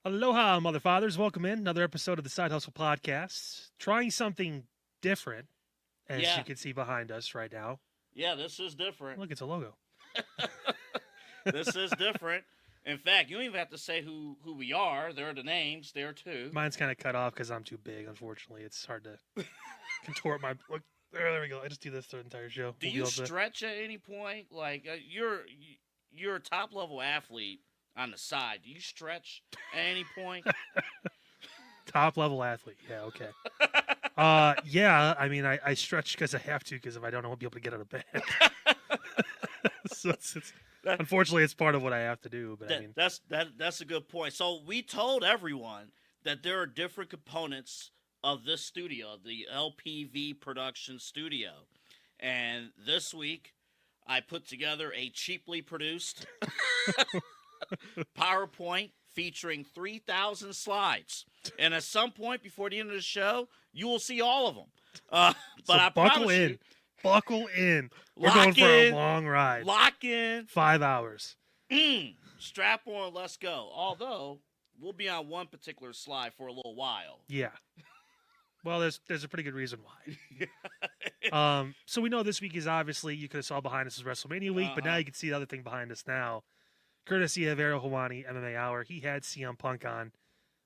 Aloha, mother fathers. Welcome in. Another episode of the Side Hustle Podcast. Trying something different, as you can see behind us right now. Yeah, this is different. Look, it's a logo. This is different. In fact, you don't even have to say who we are. There are the names there, too. Mine's kind of cut off because I'm too big, unfortunately. It's hard to contort my... Look, there we go. I just do this the entire show. Do you stretch at any point? Like, you're a top-level athlete on the side. Do you stretch at any point? Top-level athlete. Yeah, okay. Yeah, I mean, I stretch because I have to, because if I don't, I won't be able to get out of bed. So unfortunately, it's part of what I have to do. But that's a good point. So we told everyone that there are different components of this studio, the LPV production studio. And this week, I put together a cheaply produced PowerPoint featuring 3,000 slides. And at some point before the end of the show, you will see all of them. But so I buckle promise in. you, Buckle in. We're going for a long ride. Lock in. 5 hours. Strap on, let's go. Although, we'll be on one particular slide for a little while. Yeah. Well, there's a pretty good reason why. So we know this week is obviously, you could have saw behind us is WrestleMania week, but now you can see the other thing behind us now. Courtesy of Ariel Helwani, MMA Hour. He had CM Punk on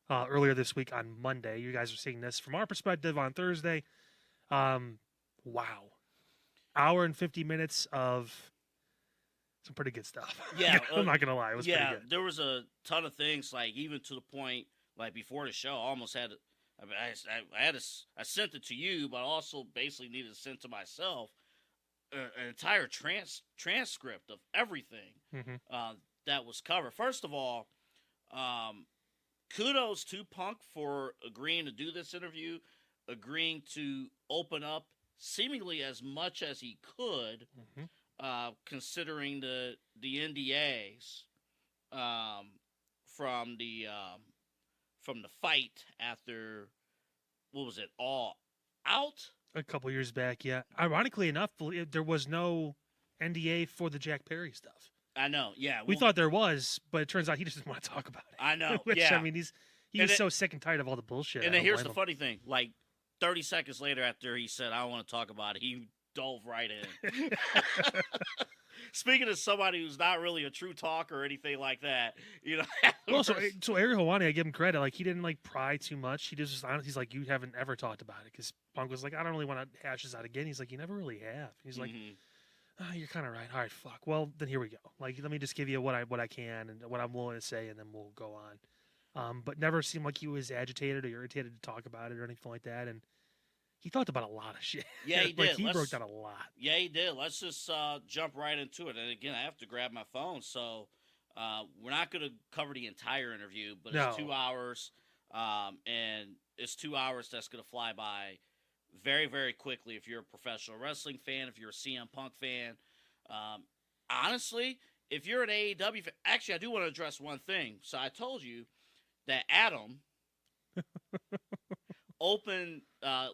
earlier this week on Monday. You guys are seeing this from our perspective on Thursday. Wow. Hour and 50 minutes of some pretty good stuff. Yeah. I'm not going to lie. It was pretty good. There was a ton of things, like even to the point, like before the show, I almost had I sent it to you, but I also basically needed to send to myself an entire transcript of everything that was covered. First of all, kudos to Punk for agreeing to do this interview, agreeing to open up seemingly as much as he could, considering the NDAs from the fight after, what was it, All Out? A couple years back, yeah. Ironically enough, there was no NDA for the Jack Perry stuff. I know, yeah. We thought there was, but it turns out he just didn't want to talk about it. I know, Which, yeah. I mean, he was so sick and tired of all the bullshit. And then here's the funny thing. Like, 30 seconds later after he said, I don't want to talk about it, he dove right in. Speaking of somebody who's not really a true talker or anything like that, you know. Well, so Ariel Helwani, I give him credit. Like, he didn't, pry too much. He just, he's like, you haven't ever talked about it. Because Punk was like, I don't really want to hash this out again. He's like, you never really have. He's like, oh, you're kind of right. All right, fuck. Well, then here we go. Like, let me just give you what I can and what I'm willing to say, and then we'll go on. But never seemed like he was agitated or irritated to talk about it or anything like that. And he talked about a lot of shit. Yeah, he did. He broke down a lot. Yeah, he did. Let's just jump right into it. And again, I have to grab my phone, so we're not going to cover the entire interview, but it's 2 hours, and it's 2 hours that's going to fly by very, very quickly if you're a professional wrestling fan, if you're a CM Punk fan. Honestly, if you're an AEW fan, actually, I do want to address one thing. So I told you that Adam opened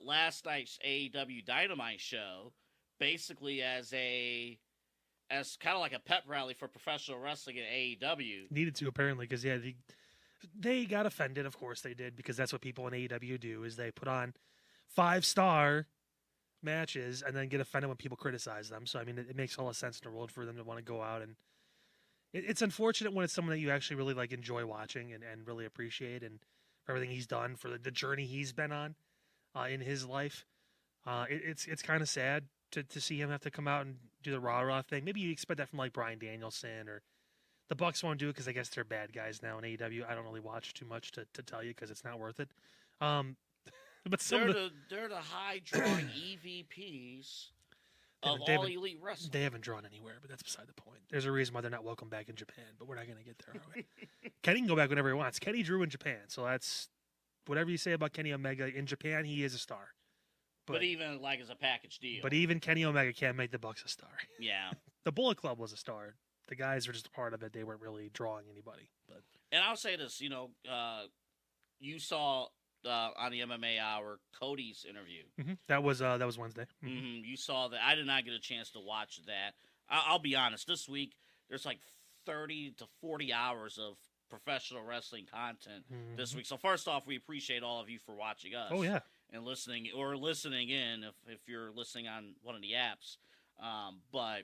last night's AEW Dynamite show basically as kind of like a pep rally for professional wrestling at AEW. Needed to, apparently, because they got offended. Of course they did, because that's what people in AEW do, is they put on 5-star matches and then get offended when people criticize them. So I mean, it makes all the sense in the world for them to want to go out, and it's unfortunate when it's someone that you actually really enjoy watching and really appreciate, and for everything he's done, for the journey he's been on in his life. It's kind of sad to see him have to come out and do the rah-rah thing. Maybe you expect that from Bryan Danielson, or the Bucks won't do it because I guess they're bad guys now in AEW. I don't really watch too much to tell you because it's not worth it. But they're the high-drawing EVPs of all elite wrestling. They haven't drawn anywhere, but that's beside the point. There's a reason why they're not welcome back in Japan, but we're not going to get there, are we? Kenny can go back whenever he wants. Kenny drew in Japan, so that's whatever you say about Kenny Omega. In Japan, he is a star. But even as a package deal. But even Kenny Omega can't make the Bucks a star. Yeah. The Bullet Club was a star. The guys were just a part of it. They weren't really drawing anybody. And I'll say this, you saw on the MMA Hour Cody's interview. That was Wednesday. You saw that. I did not get a chance to watch that. I'll be honest. This week, there's 30 to 40 hours of professional wrestling content this week. So first off, we appreciate all of you for watching us. Oh, yeah. And listening in if you're listening on one of the apps. But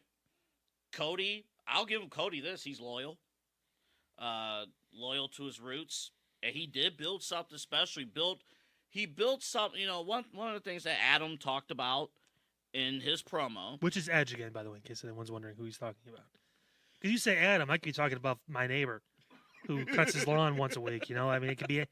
Cody, I'll give Cody this. He's loyal. Loyal to his roots. And he did build something special. He built something, one of the things that Adam talked about in his promo. Which is Edge again, by the way, in case anyone's wondering who he's talking about. Because you say Adam, I could be talking about my neighbor who cuts his lawn once a week, I mean, it could be,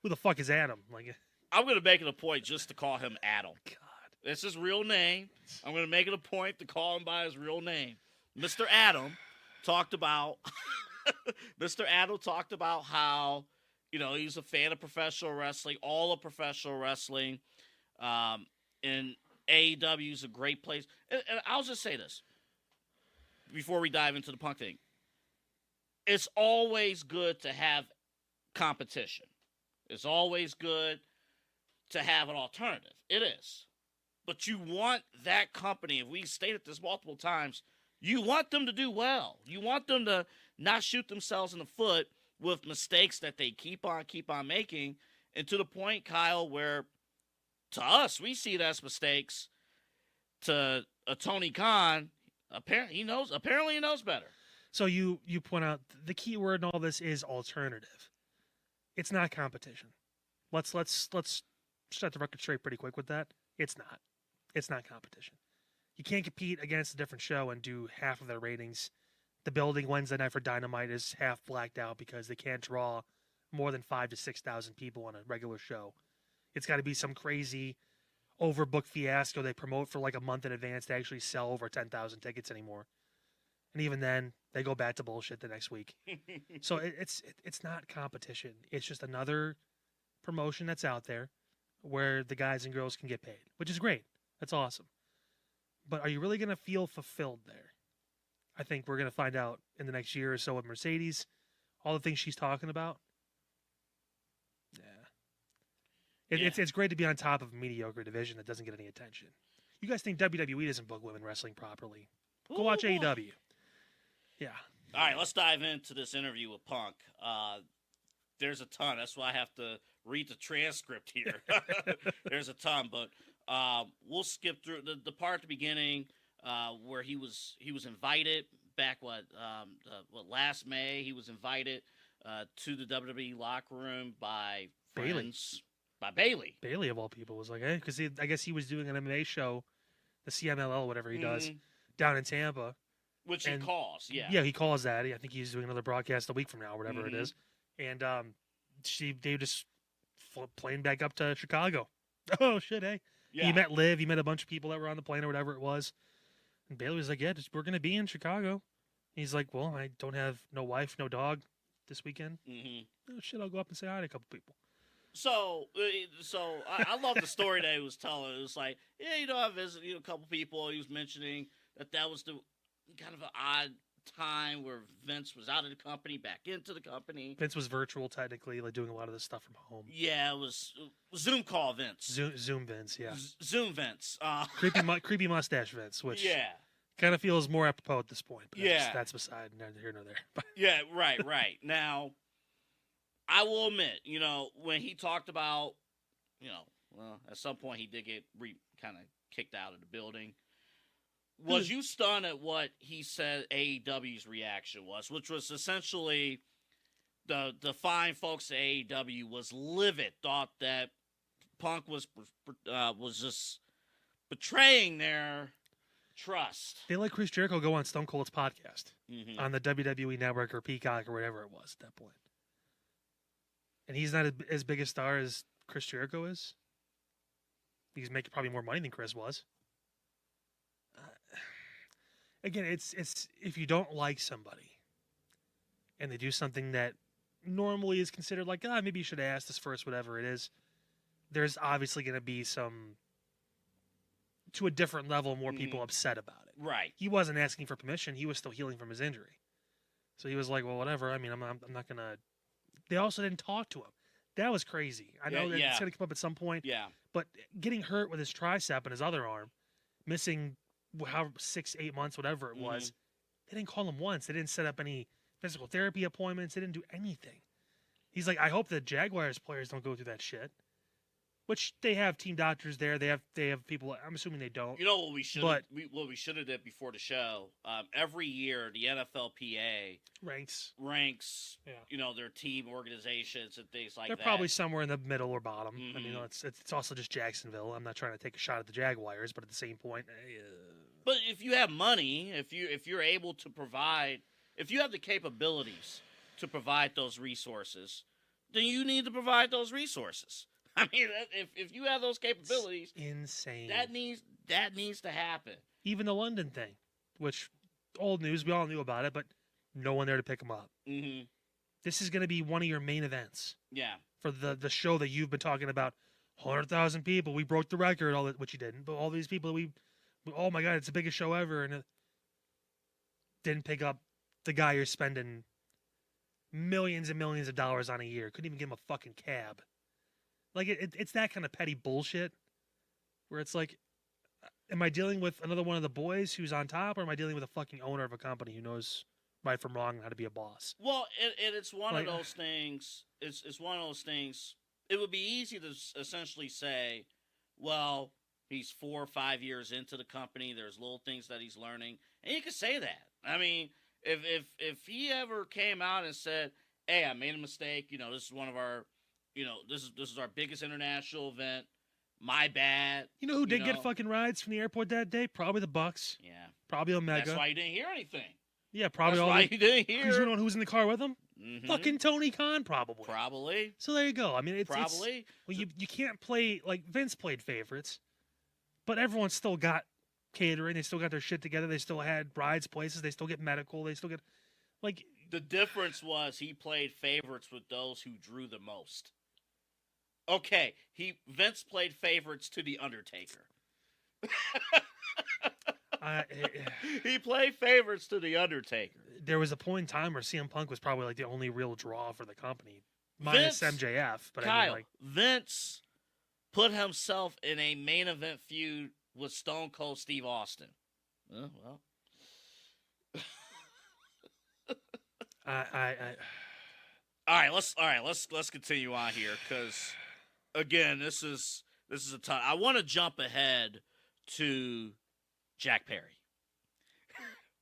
who the fuck is Adam? Like, I'm going to make it a point just to call him Adam. God. It's his real name. I'm going to make it a point to call him by his real name. Mr. Adam talked about how, he's a fan of professional wrestling, all of professional wrestling. And AEW is a great place. And I'll just say this before we dive into the Punk thing. It's always good to have competition. It's always good to have an alternative. It is. But you want that company, and we've stated this multiple times, you want them to do well. You want them to not shoot themselves in the foot with mistakes that they keep on making. And to the point, Kyle, where to us, we see it as mistakes. To Tony Khan, apparently he knows better. So you point out the key word in all this is alternative. It's not competition. Let's set the record straight pretty quick with that. It's not. It's not competition. You can't compete against a different show and do half of their ratings. The building Wednesday night for Dynamite is half blacked out because they can't draw more than 5,000 to 6,000 people on a regular show. It's got to be some crazy overbooked fiasco they promote for like a month in advance to actually sell over 10,000 tickets anymore. And even then, they go back to bullshit the next week. So it's not competition. It's just another promotion that's out there where the guys and girls can get paid, which is great. That's awesome. But are you really going to feel fulfilled there? I think we're going to find out in the next year or so with Mercedes, all the things she's talking about. Yeah. It's great to be on top of a mediocre division that doesn't get any attention. You guys think WWE doesn't book women wrestling properly? Go watch AEW. Yeah. All right, let's dive into this interview with Punk. There's a ton. That's why I have to read the transcript here. There's a ton, but we'll skip through the part at the beginning where he was invited back last May. He was invited to the WWE locker room by friends. By Bailey. Bailey, of all people, was like, hey, because I guess he was doing an MMA show, the CMLL, whatever he does, down in Tampa. Which he calls, yeah. Yeah, he calls that. I think he's doing another broadcast a week from now, or whatever it is. And they just plane back up to Chicago. Oh, shit, hey. Yeah. He met Liv. He met a bunch of people that were on the plane or whatever it was. And Bailey was like, yeah, we're going to be in Chicago. He's like, well, I don't have no wife, no dog this weekend. Oh, shit, I'll go up and say hi to a couple people. So I love the story that he was telling. It was like, yeah, I visited a couple people. He was mentioning that was the kind of an odd time where Vince was out of the company, back into the company. Vince was virtual, technically, like doing a lot of this stuff from home. Yeah, it was Zoom call Vince. Zoom Vince, yeah. Zoom Vince. Creepy mustache Vince, which kind of feels more apropos at this point. But that's beside neither here nor there. Yeah, right. Now, I will admit, when he talked about, at some point he did get kind of kicked out of the building. Was you stunned at what he said AEW's reaction was, which was essentially the fine folks at AEW was livid, thought that Punk was just betraying their trust. They let Chris Jericho go on Stone Cold's podcast on the WWE Network or Peacock or whatever it was at that point. And he's not as big a star as Chris Jericho is. He's making probably more money than Chris was. Again, it's if you don't like somebody and they do something that normally is considered like, maybe you should have asked this first, whatever it is, there's obviously going to be to a different level, more people upset about it. Right. He wasn't asking for permission. He was still healing from his injury. So he was like, well, whatever. I mean, I'm not going to... They also didn't talk to him. That was crazy. I know that it's going to come up at some point. Yeah. But getting hurt with his tricep and his other arm, missing 6-8 months, whatever it was, they didn't call him once. They didn't set up any physical therapy appointments. They didn't do anything. He's like, I hope the Jaguars players don't go through that shit. Which they have team doctors there. They have people. I'm assuming they don't. You know what we should have did before the show. Every year the NFLPA ranks. Their team organizations and things like that. They're probably somewhere in the middle or bottom. Mm-hmm. I mean, it's also just Jacksonville. I'm not trying to take a shot at the Jaguars, but at the same point. But if you have money, if you're able to provide, if you have the capabilities to provide those resources, then you need to provide those resources. I mean, if you have those capabilities, it's insane. That needs to happen. Even the London thing, which old news, we all knew about it, but no one there to pick them up. Mm-hmm. This is going to be one of your main events. Yeah. For the show that you've been talking about, 100,000 people. We broke the record, all that, which you didn't, but all these people oh my God, it's the biggest show ever, and it didn't pick up the guy you're spending millions and millions of dollars on a year. Couldn't even give him a fucking cab. Like, it's that kind of petty bullshit where it's like, am I dealing with another one of the boys who's on top, or am I dealing with a fucking owner of a company who knows right from wrong and how to be a boss? Well, it's one of those things. It's one of those things. It would be easy to essentially say, well, he's 4 or 5 years into the company. There's little things that he's learning. And you could say that. I mean, if he ever came out and said, hey, I made a mistake. This is one of our... this is our biggest international event. My bad. You know who did get fucking rides from the airport that day? Probably the Bucks. Yeah. Probably Omega. That's why you didn't hear anything. Yeah, probably That's why you didn't hear. You know who was in the car with him? Mm-hmm. Fucking Tony Khan, probably. Probably. So there you go. I mean, it's probably. Well, you can't play like Vince played favorites, but everyone still got catering. They still got their shit together. They still had brides places. They still get medical. They still get like. The difference was he played favorites with those who drew the most. Okay, Vince played favorites to The Undertaker. He played favorites to The Undertaker. There was a point in time where CM Punk was probably like the only real draw for the company, minus MJF. But Kyle, I mean, like, Vince put himself in a main event feud with Stone Cold Steve Austin. Well. All right, let's continue on here because. Again, this is a ton. I want to jump ahead to Jack Perry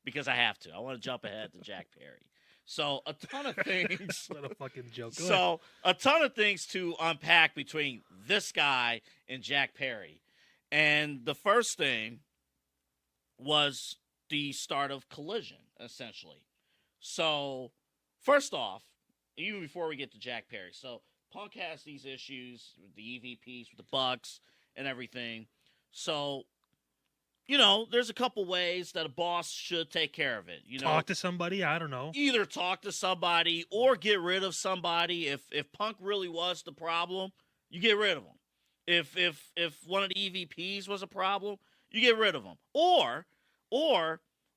because I have to. I want to jump ahead to Jack Perry. So a ton of things. What a fucking joke. So a ton of things to unpack between this guy and Jack Perry, and the first thing was the start of Collision, essentially. So first off, even before we get to Jack Perry, so. Punk has these issues with the EVPs, with the Bucks, and everything. So, there's a couple ways that a boss should take care of it. Talk to somebody. I don't know. Either talk to somebody or get rid of somebody. If Punk really was the problem, you get rid of him. If one of the EVPs was a problem, you get rid of him. Or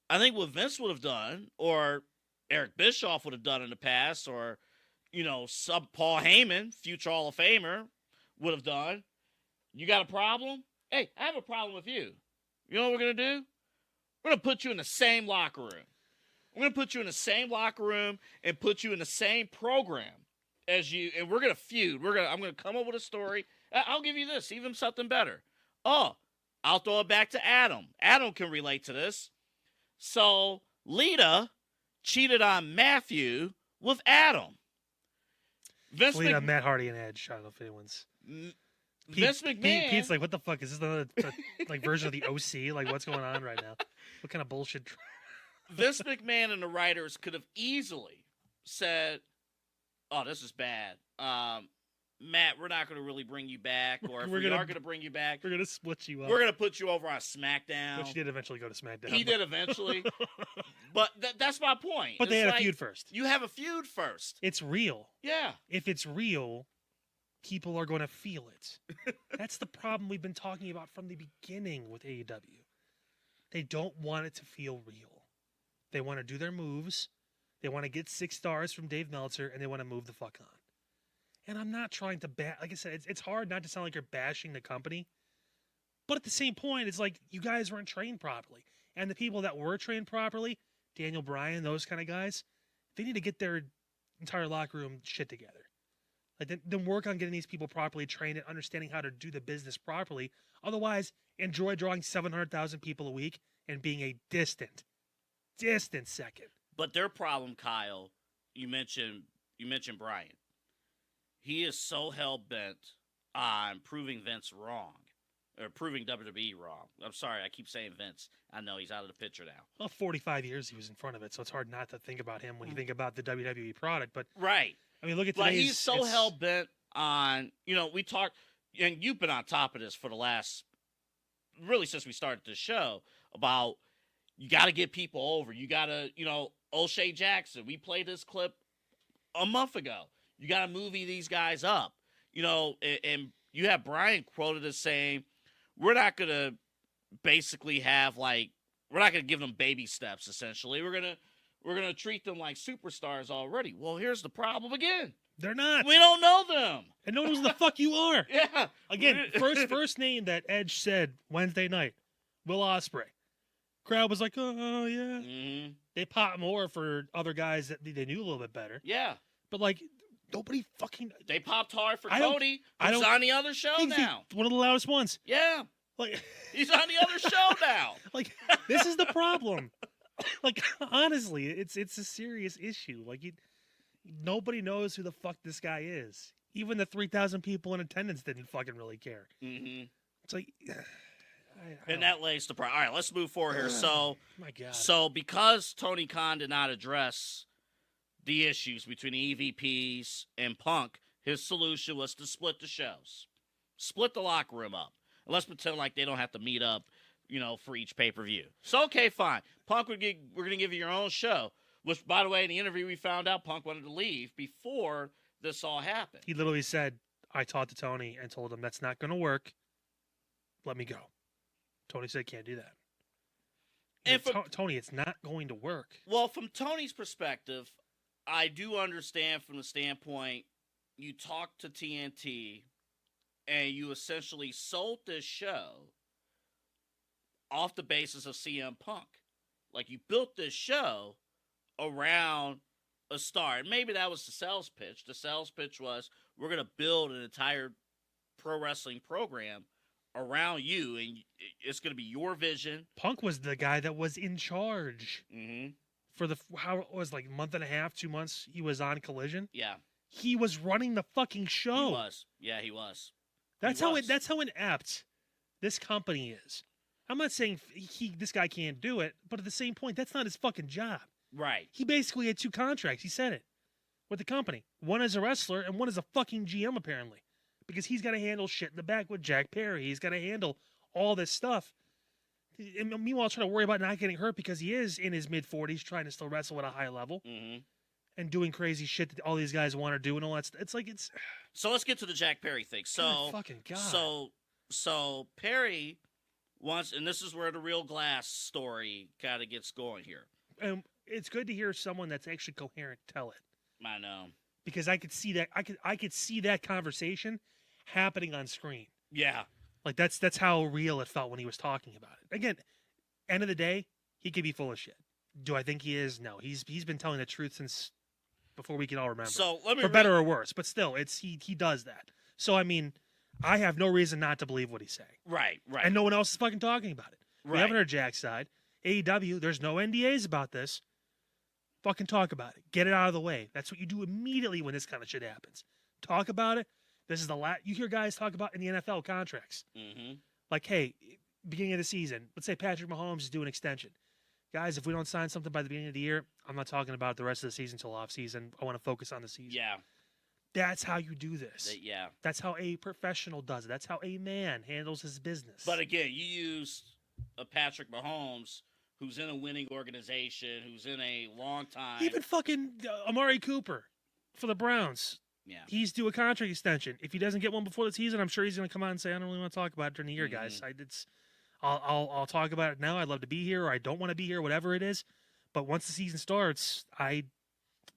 I think what Vince would have done, or Eric Bischoff would have done in the past, or Paul Heyman, future Hall of Famer, would have done. You got a problem? Hey, I have a problem with you. You know what we're going to do? We're going to put you in the same locker room. We're going to put you in the same locker room and put you in the same program as you, and we're going to feud. I'm going to come up with a story. I'll give you this, even something better. Oh, I'll throw it back to Adam. Adam can relate to this. So, Lita cheated on Matthew with Adam. Lita, Matt Hardy, and Edge. I don't know if anyone's. Vince McMahon. Pete's like, what the fuck? Is this another like version of the OC? Like, what's going on right now? What kind of bullshit? Vince McMahon and the writers could have easily said, oh, this is bad. Matt, we're not going to really bring you back. Or if we are going to bring you back, we're going to split you up. We're going to put you over on SmackDown. Which he did eventually go to SmackDown. He did eventually. But that's my point. But they had a feud first. You have a feud first. It's real. Yeah. If it's real, people are going to feel it. That's the problem we've been talking about from the beginning with AEW. They don't want it to feel real. They want to do their moves. They want to get 6 stars from Dave Meltzer, and they want to move the fuck on. And I'm not trying to like I said, it's hard not to sound like you're bashing the company. But at the same point, it's like you guys weren't trained properly. And the people that were trained properly, Daniel Bryan, those kind of guys, they need to get their entire locker room shit together. Like, then work on getting these people properly trained and understanding how to do the business properly. Otherwise, enjoy drawing 700,000 people a week and being a distant second. But their problem, Kyle, you mentioned Brian. He is so hell-bent on proving Vince wrong. Or proving WWE wrong. I'm sorry, I keep saying Vince. I know he's out of the picture now. Well, 45 years he was in front of it, so it's hard not to think about him when you think about the WWE product. But right. I mean, look at today's... today's... he's so hell-bent on... we talked... And you've been on top of this for the last... really since we started the show, about you got to get people over. You got to, O'Shea Jackson. We played this clip a month ago. You got to movie these guys up. And you have Brian quoted as saying, we're not going to basically have we're not going to give them baby steps, essentially. We're going to treat them like superstars already. Well, here's the problem again. They're not. We don't know them. And no one knows who the fuck you are. Yeah. Again, first name that Edge said Wednesday night, Will Ospreay. Crowd was like, oh yeah. Mm-hmm. They popped more for other guys that they knew a little bit better. Yeah. But nobody fucking... They popped hard for Cody, who's on the other show now. One of the loudest ones. Yeah. He's on the other show now. This is the problem. Honestly, it's a serious issue. Nobody knows who the fuck this guy is. Even the 3,000 people in attendance didn't fucking really care. Mm-hmm. It's like... and that lays the problem. All right, let's move forward here. So, my God. So because Tony Khan did not address the issues between the EVPs and Punk, his solution was to split the shows. Split the locker room up. And let's pretend like they don't have to meet up, for each pay-per-view. So, okay, fine. Punk, we're going to give you your own show. Which, by the way, in the interview we found out Punk wanted to leave before this all happened. He literally said, I talked to Tony and told him that's not going to work. Let me go. Tony said, can't do that. And Tony, it's not going to work. Well, from Tony's perspective, I do understand from the standpoint you talked to TNT and you essentially sold this show off the basis of CM Punk. You built this show around a star. And maybe that was the sales pitch. The sales pitch was, we're going to build an entire pro wrestling program around you, and it's going to be your vision. Punk was the guy that was in charge for how it was month and a half, 2 months he was on Collision. Yeah. He was running the fucking show. He was. Yeah, he was. That's how inept this company is. I'm not saying this guy can't do it, but at the same point, that's not his fucking job. Right. He basically had 2 contracts. He said it with the company. One as a wrestler and one as a fucking GM, apparently. Because he's got to handle shit in the back with Jack Perry. He's got to handle all this stuff. And meanwhile, trying to worry about not getting hurt because he is in his mid-40s trying to still wrestle at a high level and doing crazy shit that all these guys want to do and all that stuff. It's... So let's get to the Jack Perry thing. So, fucking God. So Perry wants, and this is where the Real Glass story kind of gets going here. And it's good to hear someone that's actually coherent tell it. I know. Because I could see that. I could see that conversation happening on screen. Yeah. That's how real it felt when he was talking about it. Again, end of the day, he could be full of shit. Do I think he is? No. He's been telling the truth since before we can all remember. So let me for better or worse, but still, he does that. So I mean, I have no reason not to believe what he's saying. Right. And no one else is fucking talking about it. Right. We haven't heard Jack's side. AEW, there's no NDAs about this. Fucking talk about it. Get it out of the way. That's what you do immediately when this kind of shit happens. Talk about it. This is the last you hear guys talk about in the NFL contracts. Hey, beginning of the season, let's say Patrick Mahomes is doing an extension. Guys, if we don't sign something by the beginning of the year, I'm not talking about the rest of the season till off season. I want to focus on the season. Yeah. That's how you do this. Yeah. That's how a professional does it. That's how a man handles his business. But again, you use a Patrick Mahomes who's in a winning organization, who's in a long time. Even fucking Amari Cooper for the Browns. Yeah. He's due a contract extension. If he doesn't get one before the season, I'm sure he's going to come out and say, I don't really want to talk about it during the year, guys. I'll talk about it now. I'd love to be here, or I don't want to be here, whatever it is. But once the season starts, I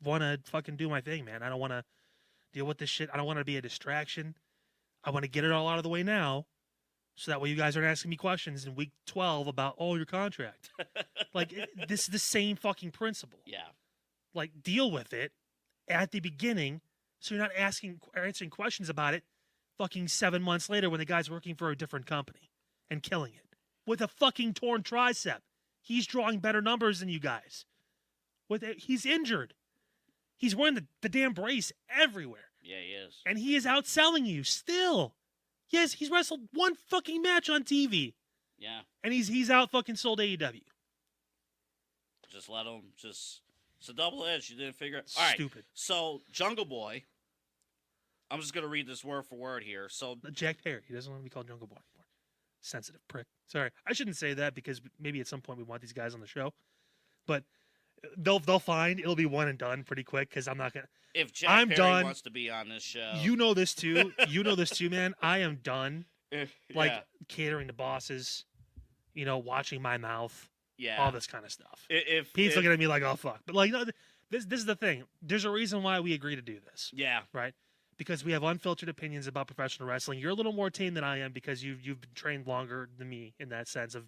want to fucking do my thing, man. I don't want to deal with this shit. I don't want to be a distraction. I want to get it all out of the way now, so that way you guys aren't asking me questions in week 12 about, your contract. This is the same fucking principle. Yeah. like deal with it at the beginning, so you're not asking or answering questions about it fucking 7 months later when the guy's working for a different company and killing it with a fucking torn tricep. He's drawing better numbers than you guys. He's injured. He's wearing the damn brace everywhere. Yeah, he is. And he is outselling you still. Yes, he's wrestled one fucking match on TV. Yeah. And he's out fucking sold AEW. Just let him. It's a double edge. You didn't figure it. All right. Stupid. So Jungle Boy. I'm just gonna read this word for word here. So Jack Perry. He doesn't want to be called Jungle Boy anymore. Sensitive prick. Sorry, I shouldn't say that because maybe at some point we want these guys on the show, but they'll find it'll be one and done pretty quick because I'm not gonna. If Jack Perry wants to be on this show, you know this too. You know this too, man. I am done. Catering to bosses, watching my mouth. Yeah, all this kind of stuff. If Pete's looking at me like, oh fuck, but no, this is the thing. There's a reason why we agree to do this. Yeah, right. Because we have unfiltered opinions about professional wrestling. You're a little more tame than I am because you've been trained longer than me in that sense of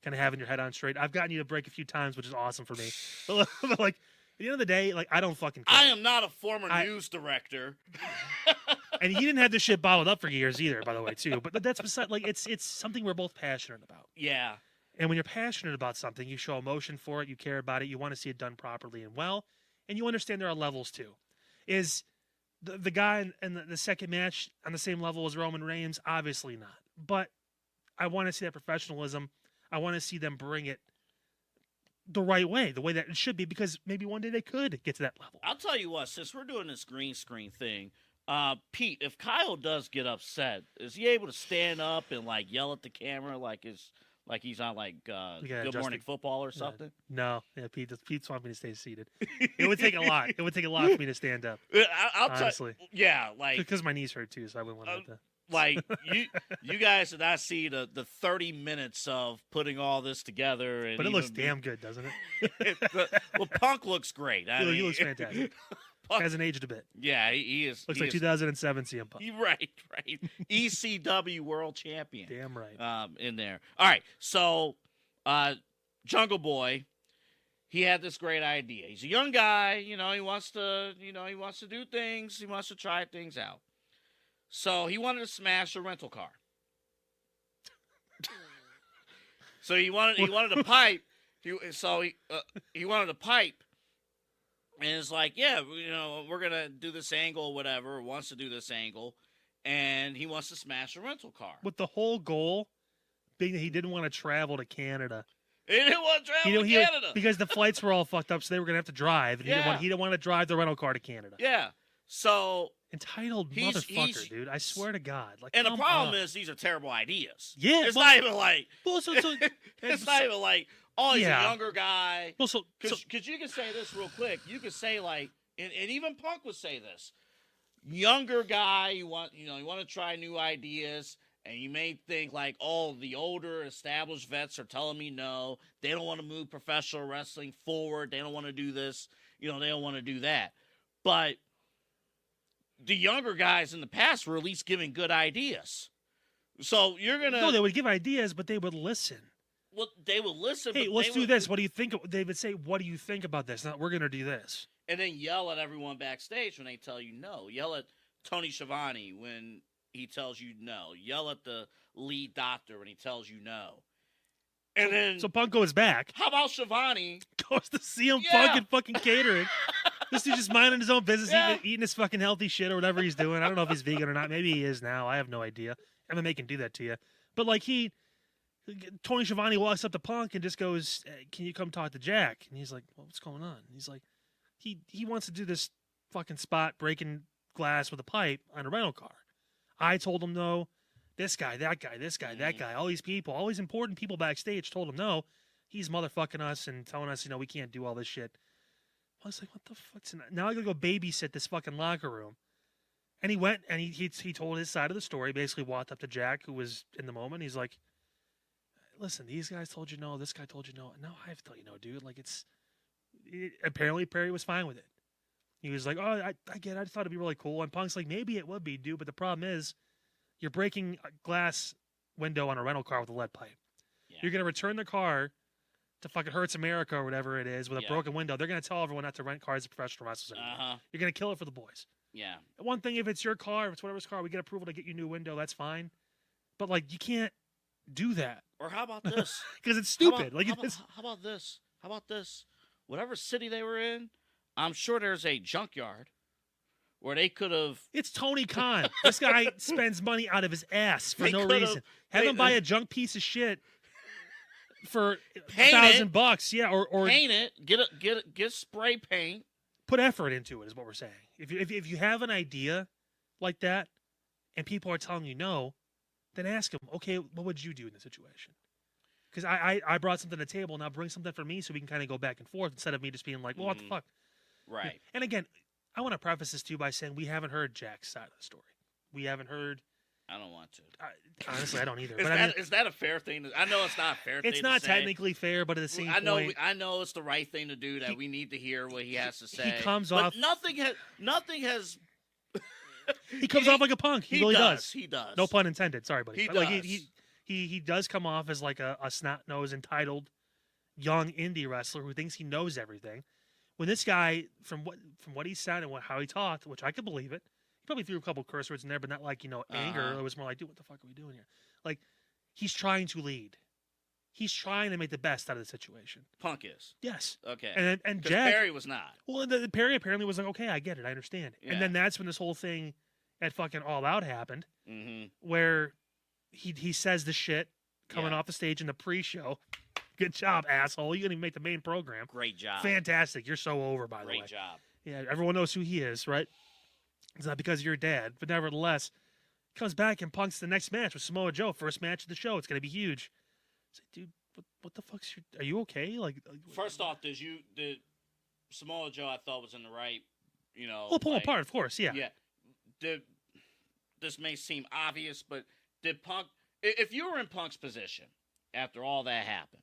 kind of having your head on straight. I've gotten you to break a few times, which is awesome for me. But at the end of the day, I don't fucking care. I am not a former news director. And he didn't have this shit bottled up for years either, by the way, too. But that's beside, it's something we're both passionate about. Yeah. And when you're passionate about something, you show emotion for it, you care about it, you want to see it done properly and well, and you understand there are levels too. Is the guy in the second match on the same level as Roman Reigns? Obviously not. But I want to see that professionalism. I want to see them bring it the right way, the way that it should be, because maybe one day they could get to that level. I'll tell you what, since we're doing this green screen thing, Pete, if Kyle does get upset, is he able to stand up and yell at the camera like he's on Good Morning Football or something? No, Pete's want me to stay seated. It would take a lot. It would take a lot for me to stand up. Honestly, because my knees hurt too, so I wouldn't want to. You guys did not see the 30 minutes of putting all this together, and but it looks damn good, doesn't it? Well, Punk looks great. He looks fantastic. Hasn't aged a bit. Yeah, he is. Looks like 2007 CM Punk. Right. ECW World Champion. Damn right. In there. All right, so Jungle Boy, he had this great idea. He's a young guy. He wants to do things. He wants to try things out. So he wanted to smash a rental car. So he wanted a pipe. He wanted a pipe. And it's like, yeah, we're going to do this angle, whatever, wants to do this angle, and he wants to smash a rental car. With the whole goal being that he didn't want to travel to Canada. He didn't want to travel to Canada. Because the flights were all fucked up, so they were going to have to drive. And he didn't want to drive the rental car to Canada. Yeah. So entitled motherfucker, dude. I swear to God. And the problem is these are terrible ideas. Yeah. It's not even like... Well, it's not even like... Oh, he's a younger guy. Well, because you can say this real quick. You could say and even Punk would say this. Younger guy, you want to try new ideas, and you may think the older established vets are telling me no. They don't want to move professional wrestling forward. They don't want to do this. They don't want to do that. But the younger guys in the past were at least giving good ideas. So you're gonna they would give ideas, but they would listen. Well, they would listen. Hey, let's do this. What do you think? They would say, "What do you think about this?" Not, we're going to do this. And then yell at everyone backstage when they tell you no. Yell at Tony Schiavone when he tells you no. Yell at the lead doctor when he tells you no. And then so Punk goes back. How about Schiavone goes to CM Punk and fucking catering? This dude just minding his own business, eating his fucking healthy shit or whatever he's doing. I don't know if he's vegan or not. Maybe he is now. I have no idea. MMA can do that to you. But Tony Schiavone walks up to Punk and just goes, hey, "Can you come talk to Jack?" And he's like, "Well, what's going on?" And he's like, he wants to do this fucking spot breaking glass with a pipe on a rental car. I told him no. This guy, that guy, this guy, that guy, all these people, all these important people backstage told him no. He's motherfucking us and telling us, we can't do all this shit. I was like, what the fuck's now? I gotta go babysit this fucking locker room. And he went and he told his side of the story. Basically, walked up to Jack, who was in the moment. He's like, listen, these guys told you no. This guy told you no. Now I have to tell you no, dude. Apparently Perry was fine with it. He was like, oh, I get it. I just thought it'd be really cool. And Punk's like, maybe it would be, dude. But the problem is you're breaking a glass window on a rental car with a lead pipe. Yeah. You're going to return the car to fucking Hurts America or whatever it is with a broken window, they're going to tell everyone not to rent cars as professional wrestlers anymore. You're going to kill it for the boys. Yeah. One thing, if it's your car, if it's whatever's car, we get approval to get you a new window, that's fine. But, like, you can't do that. Or how about this? Because it's stupid. How about this? How about this? Whatever city they were in, I'm sure there's a junkyard where they could have... It's Tony Khan. This guy spends money out of his ass for no reason. Have him buy a junk piece of shit for $1,000. Yeah, or paint it. Get spray paint. Put effort into it is what we're saying. If you have an idea like that and people are telling you no, then ask them, okay, what would you do in the situation? Because I brought something to the table, now bring something for me so we can kind of go back and forth instead of me just being like, well, what the fuck? Right. And again, I want to preface this too by saying we haven't heard Jack's side of the story. We haven't heard... I don't want to. Honestly, I don't either. Is that a fair thing? I know it's not a fair thing It's not technically fair, but at the same point... I know it's the right thing to do, that we need to hear what he has to say. He comes off... Nothing has... He comes off like a punk. He really does. He does. No pun intended. Sorry, buddy. He does. Like, he does come off as like a snot-nosed, entitled, young indie wrestler who thinks he knows everything. When this guy, from what he said and how he talked, which I could believe it, he probably threw a couple curse words in there, but not like, anger. It was more like, dude, what the fuck are we doing here? Like, he's trying to lead. He's trying to make the best out of the situation. Punk is. Yes. Okay. And Jack... Perry was not. Well, the Perry apparently was like, okay, I get it. I understand. Yeah. And then that's when this whole thing at fucking All Out happened, where he says the shit coming off the stage in the pre-show. Good job, asshole. You didn't even make the main program. Great job. Fantastic. You're so over, by the way. Great job. Yeah, everyone knows who he is, right? It's not because of your dad, but nevertheless, comes back and punks the next match with Samoa Joe. First match of the show. It's going to be huge. It's like, dude, what the fuck's your... Are you okay? Like, first off, did Samoa Joe, I thought, was in the right, Well, pull apart, of course, yeah. Yeah. This may seem obvious, but did Punk... If you were in Punk's position after all that happened,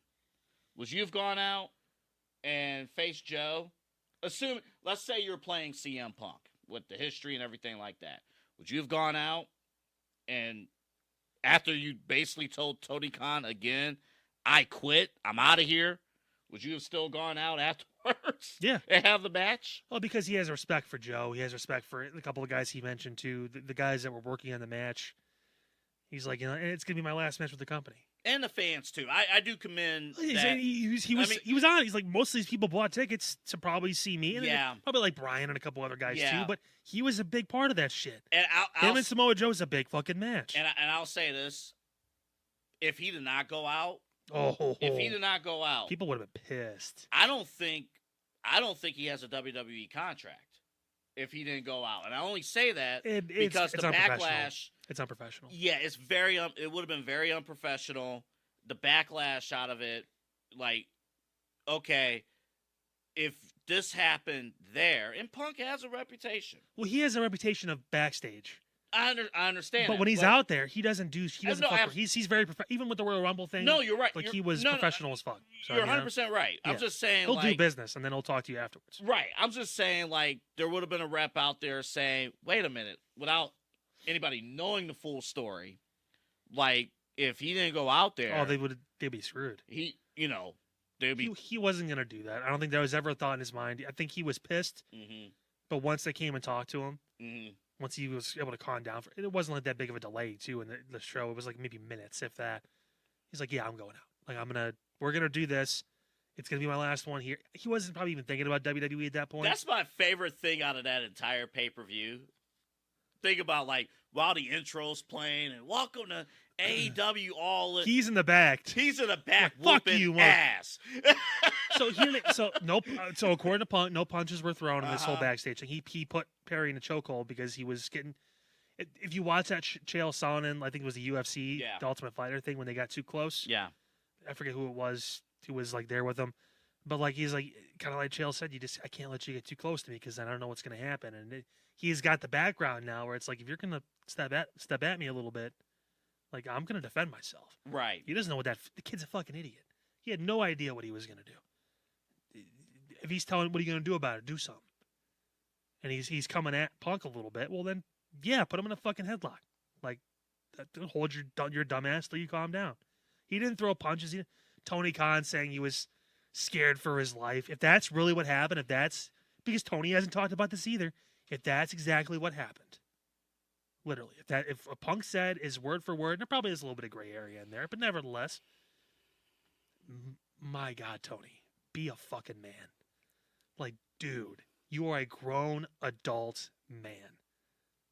would you have gone out and faced Joe? Let's say you're playing CM Punk with the history and everything like that. Would you have gone out and after you basically told Tony Khan again, I quit, I'm out of here, would you have still gone out afterwards? Yeah. And have the match? Well, because he has respect for Joe. He has respect for a couple of guys he mentioned too, the guys that were working on the match. He's like, it's going to be my last match with the company. And the fans too. I do commend. He was on. He's like, most of these people bought tickets to probably see me. And probably like Brian and a couple other guys too. But he was a big part of that shit. And him and Samoa Joe's a big fucking match. And I'll say this: if he did not go out, people would have been pissed. I don't think he has a WWE contract if he didn't go out. And I only say that because the backlash. It's unprofessional. Yeah, it's it would have been very unprofessional. The backlash out of it, like, okay, if this happened there, and Punk has a reputation. Well, he has a reputation of backstage. I understand. But when he's out there, he doesn't do. He doesn't. He's very even with the Royal Rumble thing. No, you're right. Like he was professional as fuck. So, you're 100% right. Yeah. I'm just saying he'll do business and then he'll talk to you afterwards. Right. I'm just saying like there would have been a rep out there saying, "Wait a minute," without anybody knowing the full story. Like if he didn't go out there, they'd be screwed. They'd be. He wasn't gonna do that. I don't think that was ever a thought in his mind. I think he was pissed. But once they came and talked to him. Once he was able to calm down, it wasn't like that big of a delay too in the show. It was like maybe minutes, if that. He's like, "Yeah, I'm going out. Like we're gonna do this. It's gonna be my last one here." He wasn't probably even thinking about WWE at that point. That's my favorite thing out of that entire pay-per-view. Think about like while the intro's playing and welcome to AEW All In. He's in the back. He's in the back. Fuck you, ass. So according to Punk, no punches were thrown in this whole backstage thing. He put Perry in a chokehold because he was getting. If you watch that Chael Sonnen, I think it was the UFC, the Ultimate Fighter thing when they got too close. Yeah, I forget who it was. Who was like there with them, but like he's like kind of like Chael said, I can't let you get too close to me because I don't know what's going to happen. And he's got the background now where it's like if you're going to step at me a little bit, like I'm going to defend myself. Right. He doesn't know the kid's a fucking idiot. He had no idea what he was going to do. If he's telling, what are you going to do about it? Do something. And he's coming at Punk a little bit. Well, then, put him in a fucking headlock. Like, hold your dumb ass till you calm down. He didn't throw punches. Tony Khan saying he was scared for his life. If that's really what happened, because Tony hasn't talked about this either, if that's exactly what happened, literally, if a Punk said is word for word, and there probably is a little bit of gray area in there, but nevertheless, my God, Tony, be a fucking man. Like, dude, you are a grown adult man.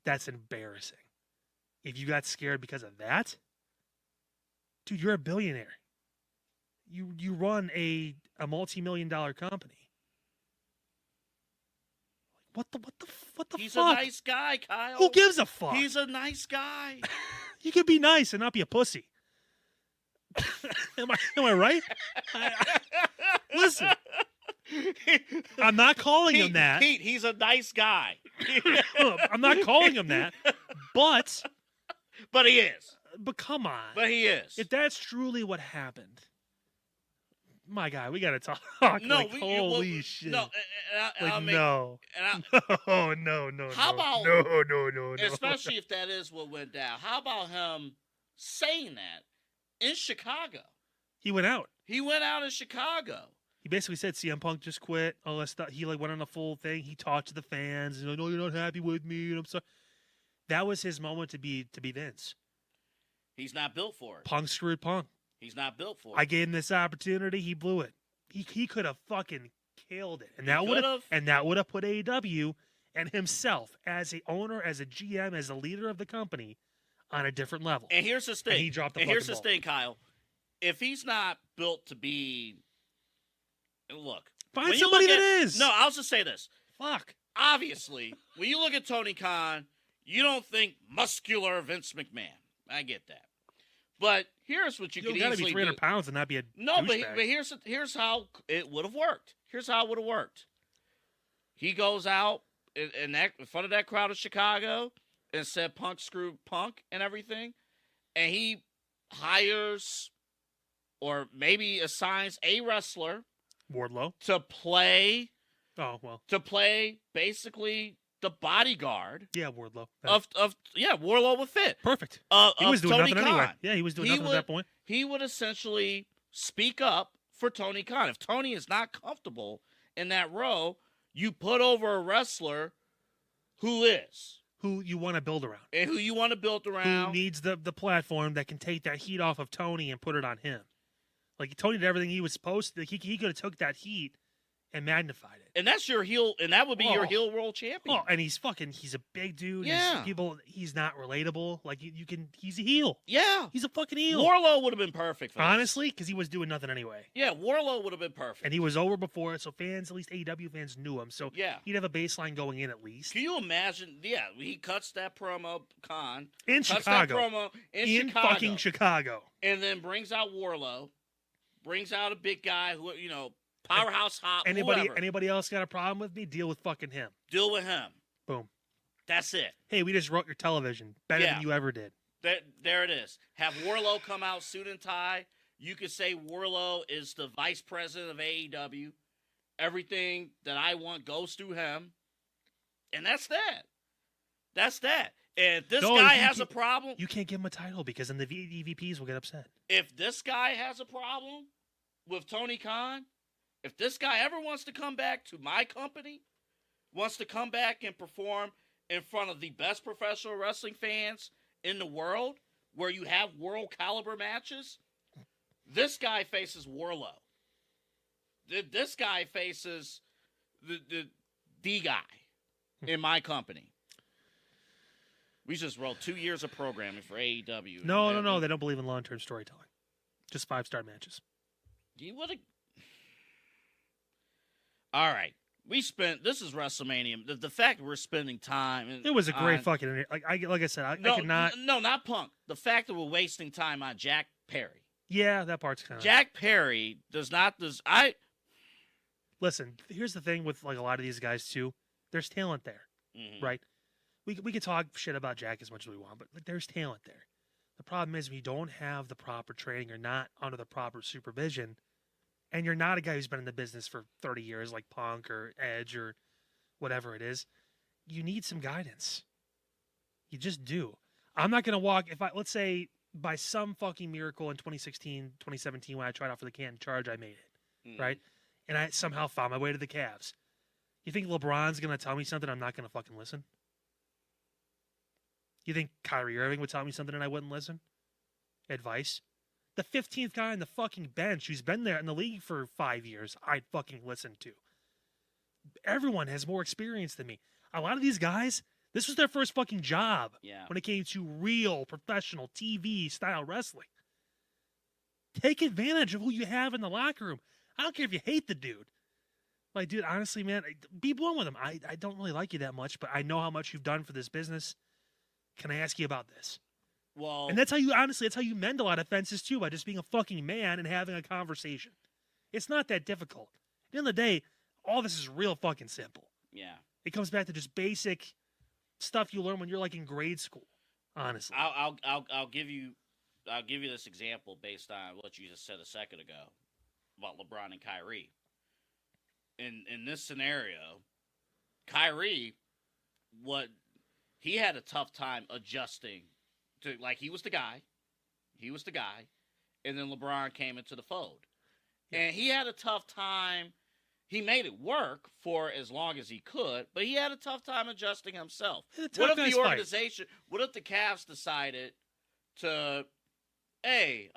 That's embarrassing. If you got scared because of that, dude, you're a billionaire. You run a multi-million-dollar company. What the He's fuck? He's a nice guy, Kyle. Who gives a fuck? He's a nice guy. You can be nice and not be a pussy. Am I right? Listen, I'm not calling him that. Pete, he's a nice guy. I'm not calling him that, but he is. But come on. But he is. If that's truly what happened, my God, we got to talk. Holy shit. No, no. How about no. Especially if that is what went down. How about him saying that in Chicago? He went out. He went out in Chicago. He basically said CM Punk just quit. All that stuff. He went on a full thing. He talked to the fans. And no, you're not happy with me. And I'm sorry. That was his moment to be Vince. He's not built for it. Punk screwed Punk. He's not built for it. I gave him this opportunity. He blew it. He could have fucking killed it, and that would have put AEW and himself as a owner, as a GM, as a leader of the company on a different level. And here's his thing. And he dropped the here's ball. his thing, Kyle. If he's not built to be, look, find somebody that is. No, I'll just say this. Fuck. Obviously, when you look at Tony Khan, you don't think muscular Vince McMahon. I get that. But here's what you could easily do. You got to be 300 pounds and not be a No, douchebag. but here's how it would have worked. Here's how it would have worked. He goes out in front of that crowd of Chicago and said Punk screwed Punk and everything, and he hires or maybe assigns a wrestler Wardlow to play. Oh well. To play basically the bodyguard. Yeah, Wardlow. Wardlow would fit. Perfect. He was doing Tony nothing Khan. anyway. Yeah, he was doing nothing at that point. He would essentially speak up for Tony Khan. If Tony is not comfortable in that role, you put over a wrestler who you want to build around. And who you want to build around. Who needs the platform that can take that heat off of Tony and put it on him. Like, Tony did everything he was supposed to. He could have took that heat and magnified it. And that's your heel, and that would be your heel world champion. Oh, and he's a big dude. Yeah. He's not relatable. Like, he's a heel. Yeah. He's a fucking heel. Wardlow would have been perfect for honestly, because he was doing nothing anyway. Yeah, Wardlow would have been perfect. And he was over before, so fans, at least AEW fans, knew him. So yeah, he'd have a baseline going in at least. Can you imagine? Yeah, he cuts that promo, Khan. In Chicago. That promo in fucking Chicago. And then brings out Wardlow. Brings out a big guy who, powerhouse hop. Anybody else got a problem with me? Deal with fucking him. Deal with him. Boom. That's it. Hey, we just wrote your television better than you ever did. There it is. Have Wardlow come out suit and tie. You could say Wardlow is the vice president of AEW. Everything that I want goes through him. And that's that. That's that. And if this guy has a problem. You can't give him a title because then the EVPs will get upset. If this guy has a problem with Tony Khan, if this guy ever wants to come back to my company, wants to come back and perform in front of the best professional wrestling fans in the world, where you have world caliber matches, this guy faces Wardlow. This guy faces the guy in my company. We just wrote 2 years of programming for AEW. No. They don't believe in long-term storytelling. Just 5-star matches. You would have. All right. This is WrestleMania. The fact we're spending time. It was a great fucking. Like I said, I could not. No, not Punk. The fact that we're wasting time on Jack Perry. Yeah, that part's kind of. Jack Perry does not. Listen, here's the thing with like a lot of these guys too. There's talent there, right? We could talk shit about Jack as much as we want, but like, there's talent there. The problem is we don't have the proper training or not under the proper supervision, and you're not a guy who's been in the business for 30 years like Punk or Edge or whatever it is. You need some guidance. You just do. I'm not going to let's say by some fucking miracle in 2016, 2017 when I tried out for the Canton Charge, I made it, right? and I somehow found my way to the Cavs. You think LeBron's going to tell me something I'm not going to fucking listen? You think Kyrie Irving would tell me something and I wouldn't listen? Advice? The 15th guy on the fucking bench who's been there in the league for 5 years, I'd fucking listen to. Everyone has more experience than me. A lot of these guys, this was their first fucking job when it came to real professional TV-style wrestling. Take advantage of who you have in the locker room. I don't care if you hate the dude. Like, dude, honestly, man, be blunt with him. I don't really like you that much, but I know how much you've done for this business. Can I ask you about this? Well, and that's how you mend a lot of fences, too, by just being a fucking man and having a conversation. It's not that difficult. At the end of the day, all this is real fucking simple. Yeah. It comes back to just basic stuff you learn when you're like in grade school, honestly. I'll give you this example based on what you just said a second ago about LeBron and Kyrie. In this scenario, Kyrie, he had a tough time adjusting to, like, he was the guy, and then LeBron came into the fold. Yeah. And he had a tough time. He made it work for as long as he could, but he had a tough time adjusting himself. What if the organization, what if the Cavs decided to, hey,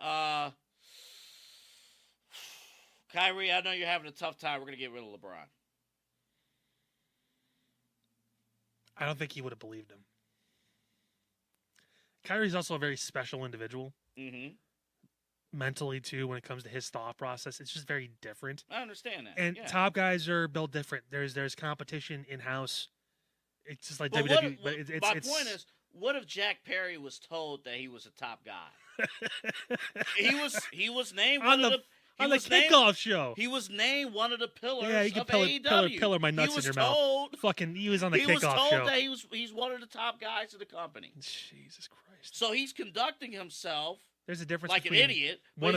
Kyrie, I know you're having a tough time. We're going to get rid of LeBron. I don't think he would have believed him. Kyrie's also a very special individual. Mm-hmm. Mentally, too, when it comes to his thought process. It's just very different. I understand that. And top guys are built different. There's competition in-house. It's just like WWE. My point is, what if Jack Perry was told that he was a top guy? he was named on the kickoff show. He was named one of the pillars you can of AEW. Pillar my nuts in your mouth. Fucking, he was on the kickoff show. He was told that he's one of the top guys of the company. Jesus Christ. So he's conducting himself there's a difference like an idiot, but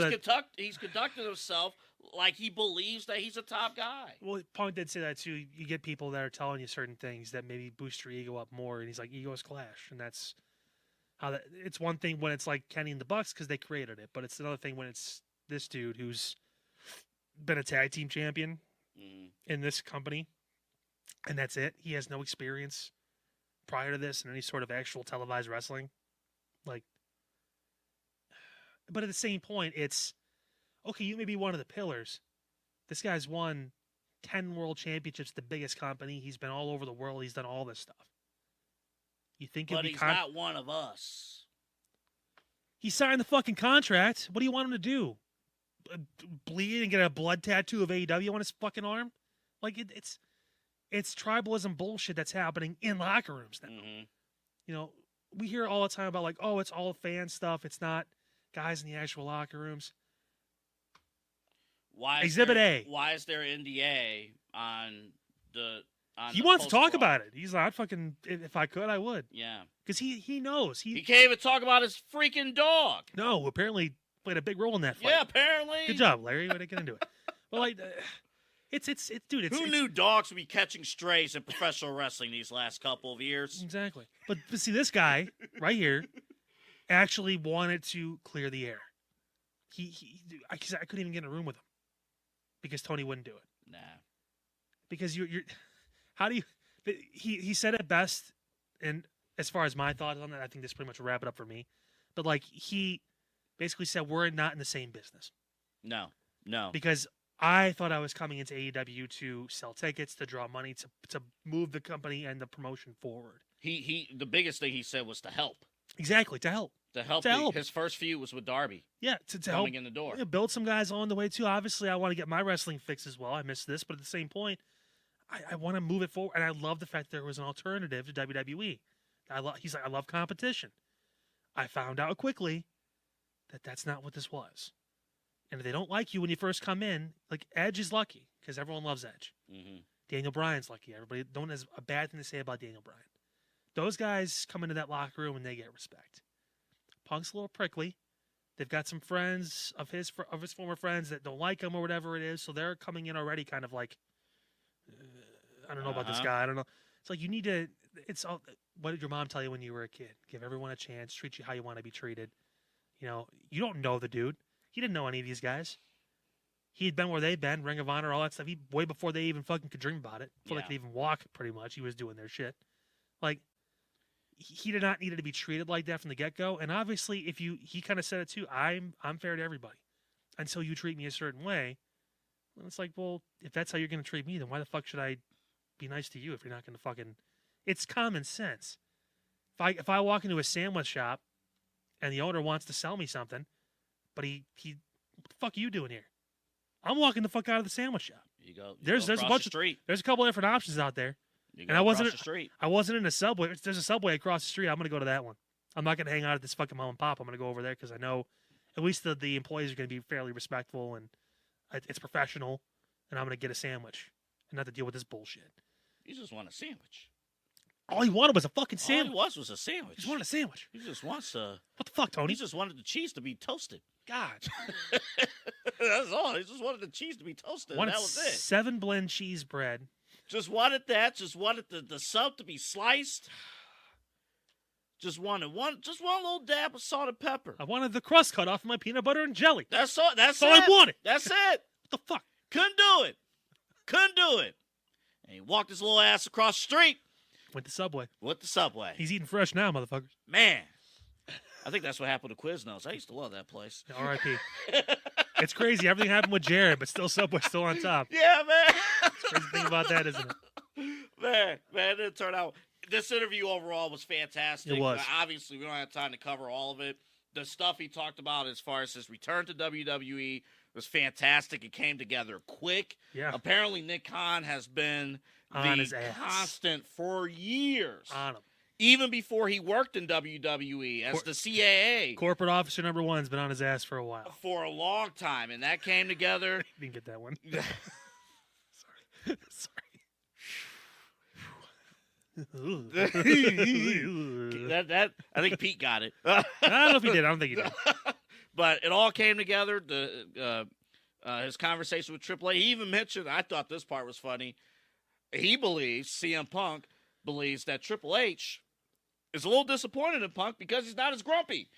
he's conducting himself like he believes that he's a top guy. Well, Punk did say that too. You get people that are telling you certain things that maybe boost your ego up more, and he's like, egos clash, and that's how that. It's one thing when it's like Kenny and the Bucks because they created it, but it's another thing when it's this dude who's been a tag team champion in this company, and that's it. He has no experience prior to this in any sort of actual televised wrestling. Like, but at the same point, it's okay. You may be one of the pillars. This guy's won 10 world championships, the biggest company. He's been all over the world. He's done all this stuff. You think? But he's not one of us. He signed the fucking contract. What do you want him to do? Bleed and get a blood tattoo of AEW on his fucking arm? Like it's tribalism bullshit that's happening in locker rooms now. Mm-hmm. You know, we hear all the time about like, oh, it's all fan stuff. It's not guys in the actual locker rooms. Exhibit A. Why is there NDA on the? He wants to talk about it. He's like, if I could, I would. Yeah, because he knows he can't even talk about his freaking dog. No, apparently played a big role in that fight. Yeah, apparently. Good job, Larry. Way to get into it. But like, dude. Who knew dogs would be catching strays in professional wrestling these last couple of years? Exactly. But see, this guy right here actually wanted to clear the air. I couldn't even get in a room with him because Tony wouldn't do it. Nah. Because you're how do you? He said it best, and as far as my thoughts on that, I think this pretty much will wrap it up for me. But like he basically said, we're not in the same business. No. Because I thought I was coming into AEW to sell tickets, to draw money, to move the company and the promotion forward. The biggest thing he said was to help. Exactly, to help. To help. His first feud was with Darby. Yeah, to coming help in the door. Yeah, build some guys on the way too. Obviously, I want to get my wrestling fix as well. I missed this, but at the same point, I want to move it forward, and I love the fact there was an alternative to WWE. He's like, I love competition. I found out quickly that that's not what this was. And if they don't like you when you first come in, like Edge is lucky because everyone loves Edge. Mm-hmm. Daniel Bryan's lucky. Everybody don't has a bad thing to say about Daniel Bryan. Those guys come into that locker room and they get respect. Punk's a little prickly. They've got some friends of his former friends that don't like him or whatever it is, so they're coming in already kind of like, I don't know about this guy. I don't know. It's like you need to. It's all. What did your mom tell you when you were a kid? Give everyone a chance. Treat you how you want to be treated. You know, you don't know the dude. He didn't know any of these guys. He had been where they'd been, Ring of Honor, all that stuff. Way before they even fucking could dream about it, before they could even walk, pretty much. He was doing their shit. Like, he did not need to be treated like that from the get-go. And obviously, he kind of said it too, I'm fair to everybody. Until you treat me a certain way. And it's like, well, if that's how you're going to treat me, then why the fuck should I be nice to you if you're not going to fucking... It's common sense. If I walk into a sandwich shop and the owner wants to sell me something, but he what the fuck are you doing here? I'm walking the fuck out of the sandwich shop. You go. There's a bunch of there's a couple different options out there. And I wasn't in a Subway. There's a Subway across the street. I'm going to go to that one. I'm not going to hang out at this fucking mom and pop. I'm going to go over there because I know at least the employees are going to be fairly respectful and it's professional. And I'm going to get a sandwich and not to deal with this bullshit. You just want a sandwich. All he wanted was a fucking sandwich. All he was a sandwich. He just wanted a sandwich. He just wants a... What the fuck, Tony? He just wanted the cheese to be toasted. God. That's all. He just wanted the cheese to be toasted. That was it. 7 blend cheese bread. Just wanted that. Just wanted the sub to be sliced. Just wanted one little dab of salt and pepper. I wanted the crust cut off of my peanut butter and jelly. That's all. That's all I wanted. That's it. What the fuck? Couldn't do it. And he walked his little ass across the street. With the Subway. He's eating fresh now, motherfuckers. Man. I think that's what happened to Quiznos. I used to love that place. R.I.P. It's crazy. Everything happened with Jared, but still Subway's still on top. Yeah, man. That's the crazy thing about that, isn't it? Man, it didn't turn out. This interview overall was fantastic. It was. Obviously, we don't have time to cover all of it. The stuff he talked about as far as his return to WWE was fantastic. It came together quick. Yeah. Apparently, Nick Khan has been on the constant for years. On him. Even before he worked in WWE as the CAA. Corporate officer number 1's been on his ass for a while. For a long time. And that came together. Didn't get that one. Sorry. that I think Pete got it. I don't know if he did. I don't think he did. But it all came together. His conversation with Triple H. He even mentioned, I thought this part was funny. He believes, CM Punk believes that Triple H is a little disappointed in Punk because he's not as grumpy.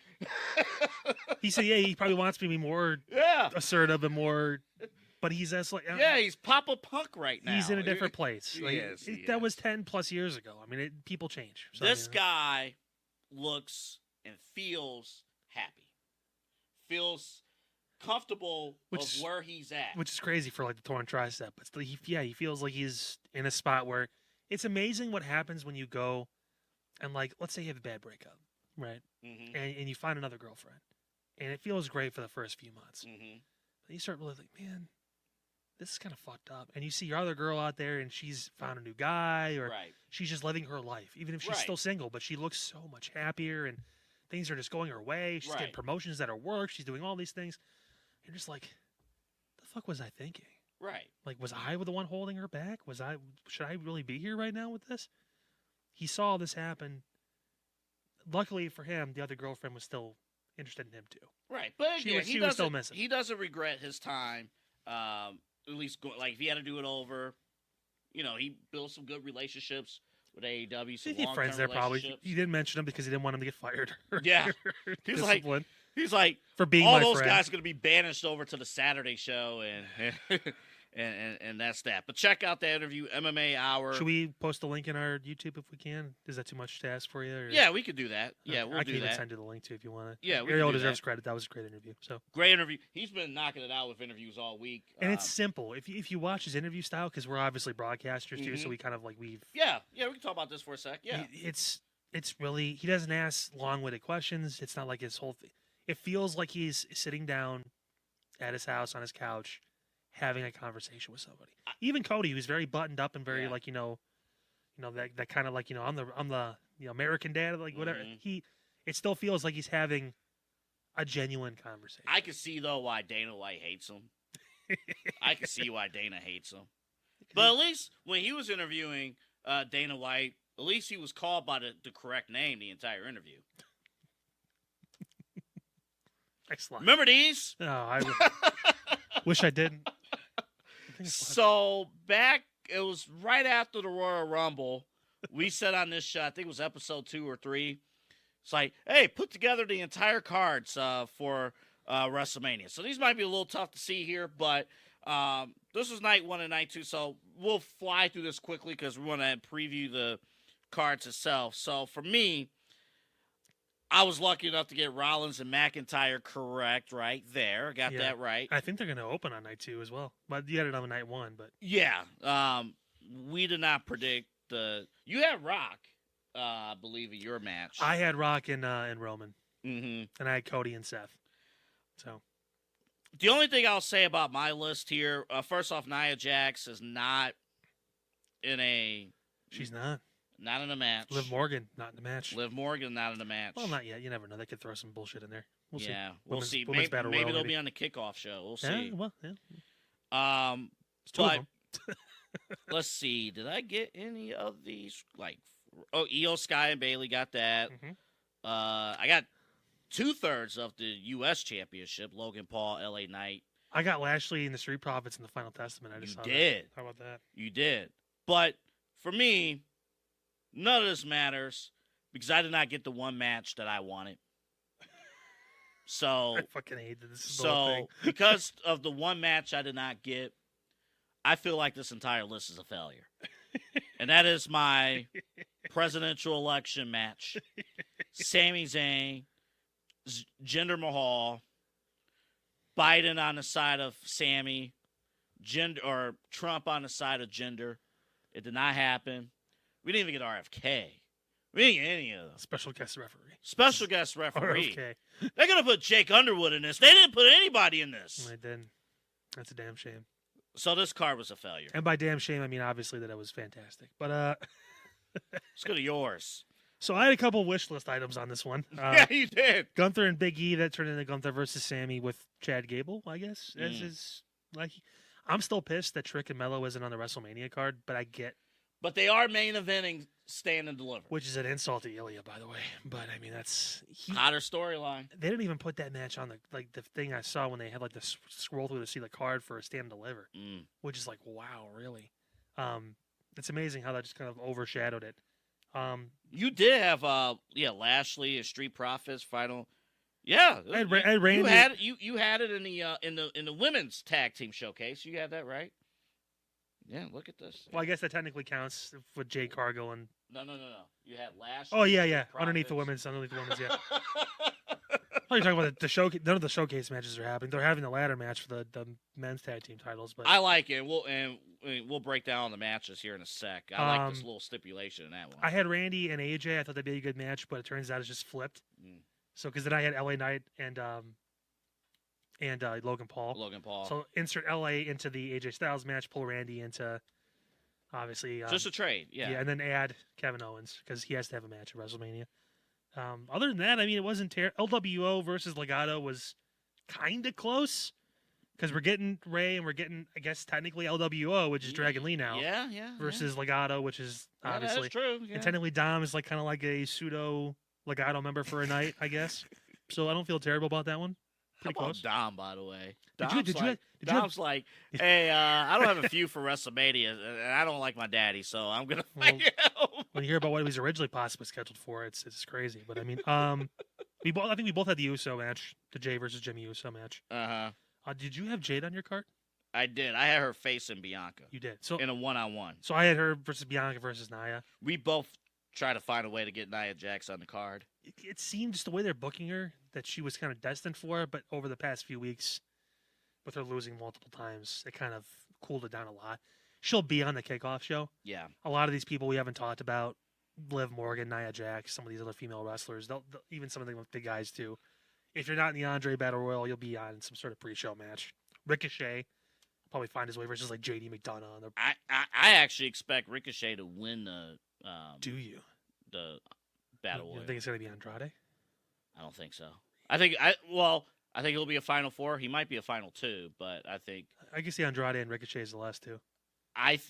He said, yeah, he probably wants me to be more assertive and more, but he's as like... he's Papa Punk right now. He's in a different place. He is. That was 10 plus years ago. I mean, people change. So, this guy looks and feels happy. Feels comfortable where he's at. Which is crazy for like the torn tricep. But still, he feels like he's in a spot where it's amazing what happens when you go and like, let's say you have a bad breakup, right? Mm-hmm. And you find another girlfriend. And it feels great for the first few months. Mm-hmm. But you start really like, man, this is kind of fucked up. And you see your other girl out there and she's found a new guy or she's just living her life, even if she's still single, but she looks so much happier and things are just going her way. She's getting promotions at her work. She's doing all these things. You're just like, the fuck was I thinking? Right. Like, was I the one holding her back? Should I really be here right now with this? He saw this happen. Luckily for him, the other girlfriend was still interested in him too. Right. But again, she was still missing. He doesn't regret his time. At least, like, if he had to do it over, he built some good relationships with AEW. Some long-term friends there probably. He didn't mention him because he didn't want him to get fired. Yeah. He's like, for being all my those friend. guys are going to be banished over to the Saturday show, and that's that. But check out that interview, MMA Hour. Should we post a link in our YouTube if we can? Is that too much to ask for you? Or? Yeah, we could do that. Yeah, we'll do that. I can even send you the link too if you want to. Yeah, Ariel deserves credit. That was a great interview. So great interview. He's been knocking it out with interviews all week, and it's simple. If you watch his interview style, because we're obviously broadcasters too, so we kind of like we've. Yeah, we can talk about this for a sec. Yeah, it's really, he doesn't ask long-winded questions. It's not like his whole thing. It feels like he's sitting down at his house on his couch having a conversation with somebody. Even Cody, who's very buttoned up and very like, that kind of like, I'm the American dad, like whatever. It still feels like he's having a genuine conversation. I can see though why Dana White hates him. I can see why Dana hates him. But at least when he was interviewing Dana White, at least he was called by the correct name the entire interview. Excellent. Remember these? No, I wish I didn't. So it was right after the Royal Rumble. We said on this show, I think it was episode 2 or 3. It's like, hey, put together the entire cards for WrestleMania. So these might be a little tough to see here, but this was night 1 and night 2, so we'll fly through this quickly because we want to preview the cards itself. So for me, I was lucky enough to get Rollins and McIntyre correct right there. Got that right. I think they're going to open on night 2 as well, but you had it on night 1. But yeah, we did not predict you had Rock, I believe, in your match. I had Rock and Roman, and I had Cody and Seth. So the only thing I'll say about my list here, first off, Nia Jax is not in a. She's not. Not in a match. Liv Morgan, not in the match. Liv Morgan, not in the match. Well, not yet. You never know. They could throw some bullshit in there. We'll see. We'll see. Maybe they'll be on the kickoff show. We'll see. Well, yeah. It's two of them. Let's see. Did I get any of these? Io Sky and Bailey got that. Mm-hmm. I got 2/3 of the U.S. Championship. Logan Paul, L.A. Knight. I got Lashley and the Street Profits in the Final Testament. I just saw did. That. How about that? You did. But for me, none of this matters because I did not get the one match that I wanted. So I fucking hate this. So because of the one match I did not get, I feel like this entire list is a failure. And that is my presidential election match. Sami Zayn, Jinder Mahal, Biden on the side of Sami, Trump on the side of Jinder. It did not happen. We didn't even get RFK. We didn't get any of them. Special guest referee. Special guest referee. RFK. They're going to put Jake Underwood in this. They didn't put anybody in this. They didn't. That's a damn shame. So this card was a failure. And by damn shame, I mean obviously that it was fantastic. But let's go to yours. So I had a couple wish list items on this one. Yeah, you did. Gunther and Big E that turned into Gunther versus Sami with Chad Gable, I guess. This is I'm still pissed that Trick and Mello isn't on the WrestleMania card, but I get. But they are main eventing Stand and Deliver, which is an insult to Ilya, by the way. But I mean that's hotter storyline. They didn't even put that match on the thing I saw when they had the scroll through to see the card for a Stand and Deliver, which is wow, really. It's amazing how that just kind of overshadowed it. You did have Lashley and Street Profits final. Yeah, I had Randy. You had it in the women's tag team showcase. You had that right. Yeah, look at this. Well, I guess that technically counts with Jay Cargill and. No. You had Lashley. Oh yeah. Underneath the women's, yeah. You're talking about the showcase. None of the showcase matches are happening. They're having the ladder match for the men's tag team titles. But I like it. We'll break down the matches here in a sec. I like this little stipulation in that one. I had Randy and AJ. I thought that'd be a good match, but it turns out it's just flipped. So because then I had LA Knight and Logan Paul. So insert LA into the AJ Styles match. Pull Randy into obviously just a trade. Yeah, and then add Kevin Owens because he has to have a match at WrestleMania. Other than that, I mean, it wasn't LWO versus Legado was kind of close because we're getting Ray and we're getting, I guess, technically LWO, which is Dragon Lee now. Yeah. Versus Legado, which is obviously that's true. Yeah. And technically Dom is kind of like a pseudo Legado member for a night, I guess. So I don't feel terrible about that one. Pretty close. Dom, by the way. Dom's like, hey, I don't have a few for WrestleMania, and I don't like my daddy, so I'm gonna fight him. When you hear about what he was originally possibly scheduled for, it's crazy. But I mean, I think we both had the Uso match, the Jay versus Jimmy Uso match. Did you have Jade on your card? I did. I had her facing Bianca. You did. So in a 1-on-1. So I had her versus Bianca versus Nia. We both try to find a way to get Nia Jax on the card. It seemed just the way they're booking her that she was kind of destined for it, but over the past few weeks, with her losing multiple times, it kind of cooled it down a lot. She'll be on the kickoff show. Yeah. A lot of these people we haven't talked about, Liv Morgan, Nia Jax, some of these other female wrestlers, they'll even some of the big guys too. If you're not in the Andre Battle Royal, you'll be on some sort of pre-show match. Ricochet probably find his way versus JD McDonough. I actually expect Ricochet to win the. Do you? The Battle Royal. You think it's going to be Andrade? I don't think so. I think it'll be a Final 4. He might be a Final 2, but I think I can see Andrade and Ricochet as the last two.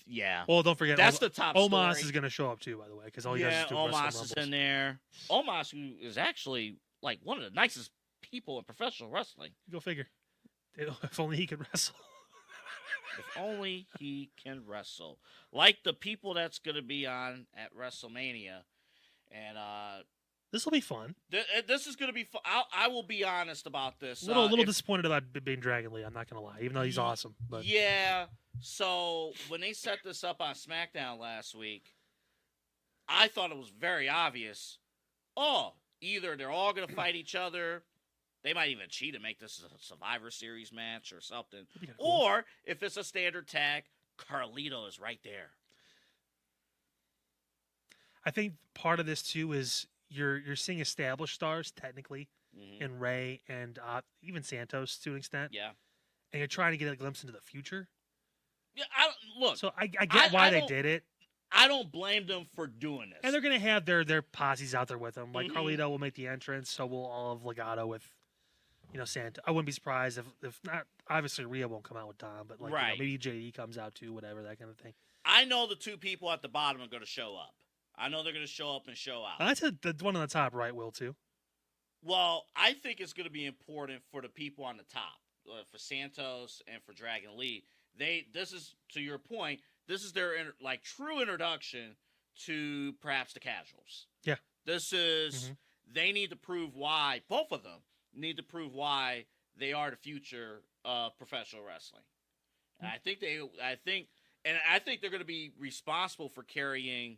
Yeah. Well, don't forget that's the top. Omos story. is going to show up too, by the way, because all he does is do Omos is in there. Omos, who is actually like one of the nicest people in professional wrestling. Go figure. If only he could wrestle. If only he can wrestle, like the people that's going to be on at WrestleMania. And This will be fun. This is going to be fun. I will be honest about this. A little disappointed about being Dragon Lee. I'm not going to lie, even though he's awesome. But yeah. So when they set this up on SmackDown last week, I thought it was very obvious. Oh, either they're all going to fight each other. They might even cheat and make this a Survivor Series match or something. Cool. Or if it's a standard tag, Carlito is right there. I think part of this too is you're seeing established stars technically in Rey and even Santos to an extent. Yeah. And you're trying to get a glimpse into the future. Yeah, look. So I get why they did it. I don't blame them for doing this. And they're going to have their posses out there with them. Like Carlito will make the entrance, so will all of Legado with, Santos. I wouldn't be surprised if not. Obviously, Rhea won't come out with Dom, but maybe JD comes out too, whatever, that kind of thing. I know the two people at the bottom are going to show up. I know they're going to show up and show out. I said the one on the top right will too. Well, I think it's going to be important for the people on the top, for Santos and for Dragon Lee. This is, to your point, this is their true introduction to perhaps the casuals. Yeah. This is they need to prove why, both of them need to prove why they are the future of professional wrestling. And I think they're going to be responsible for carrying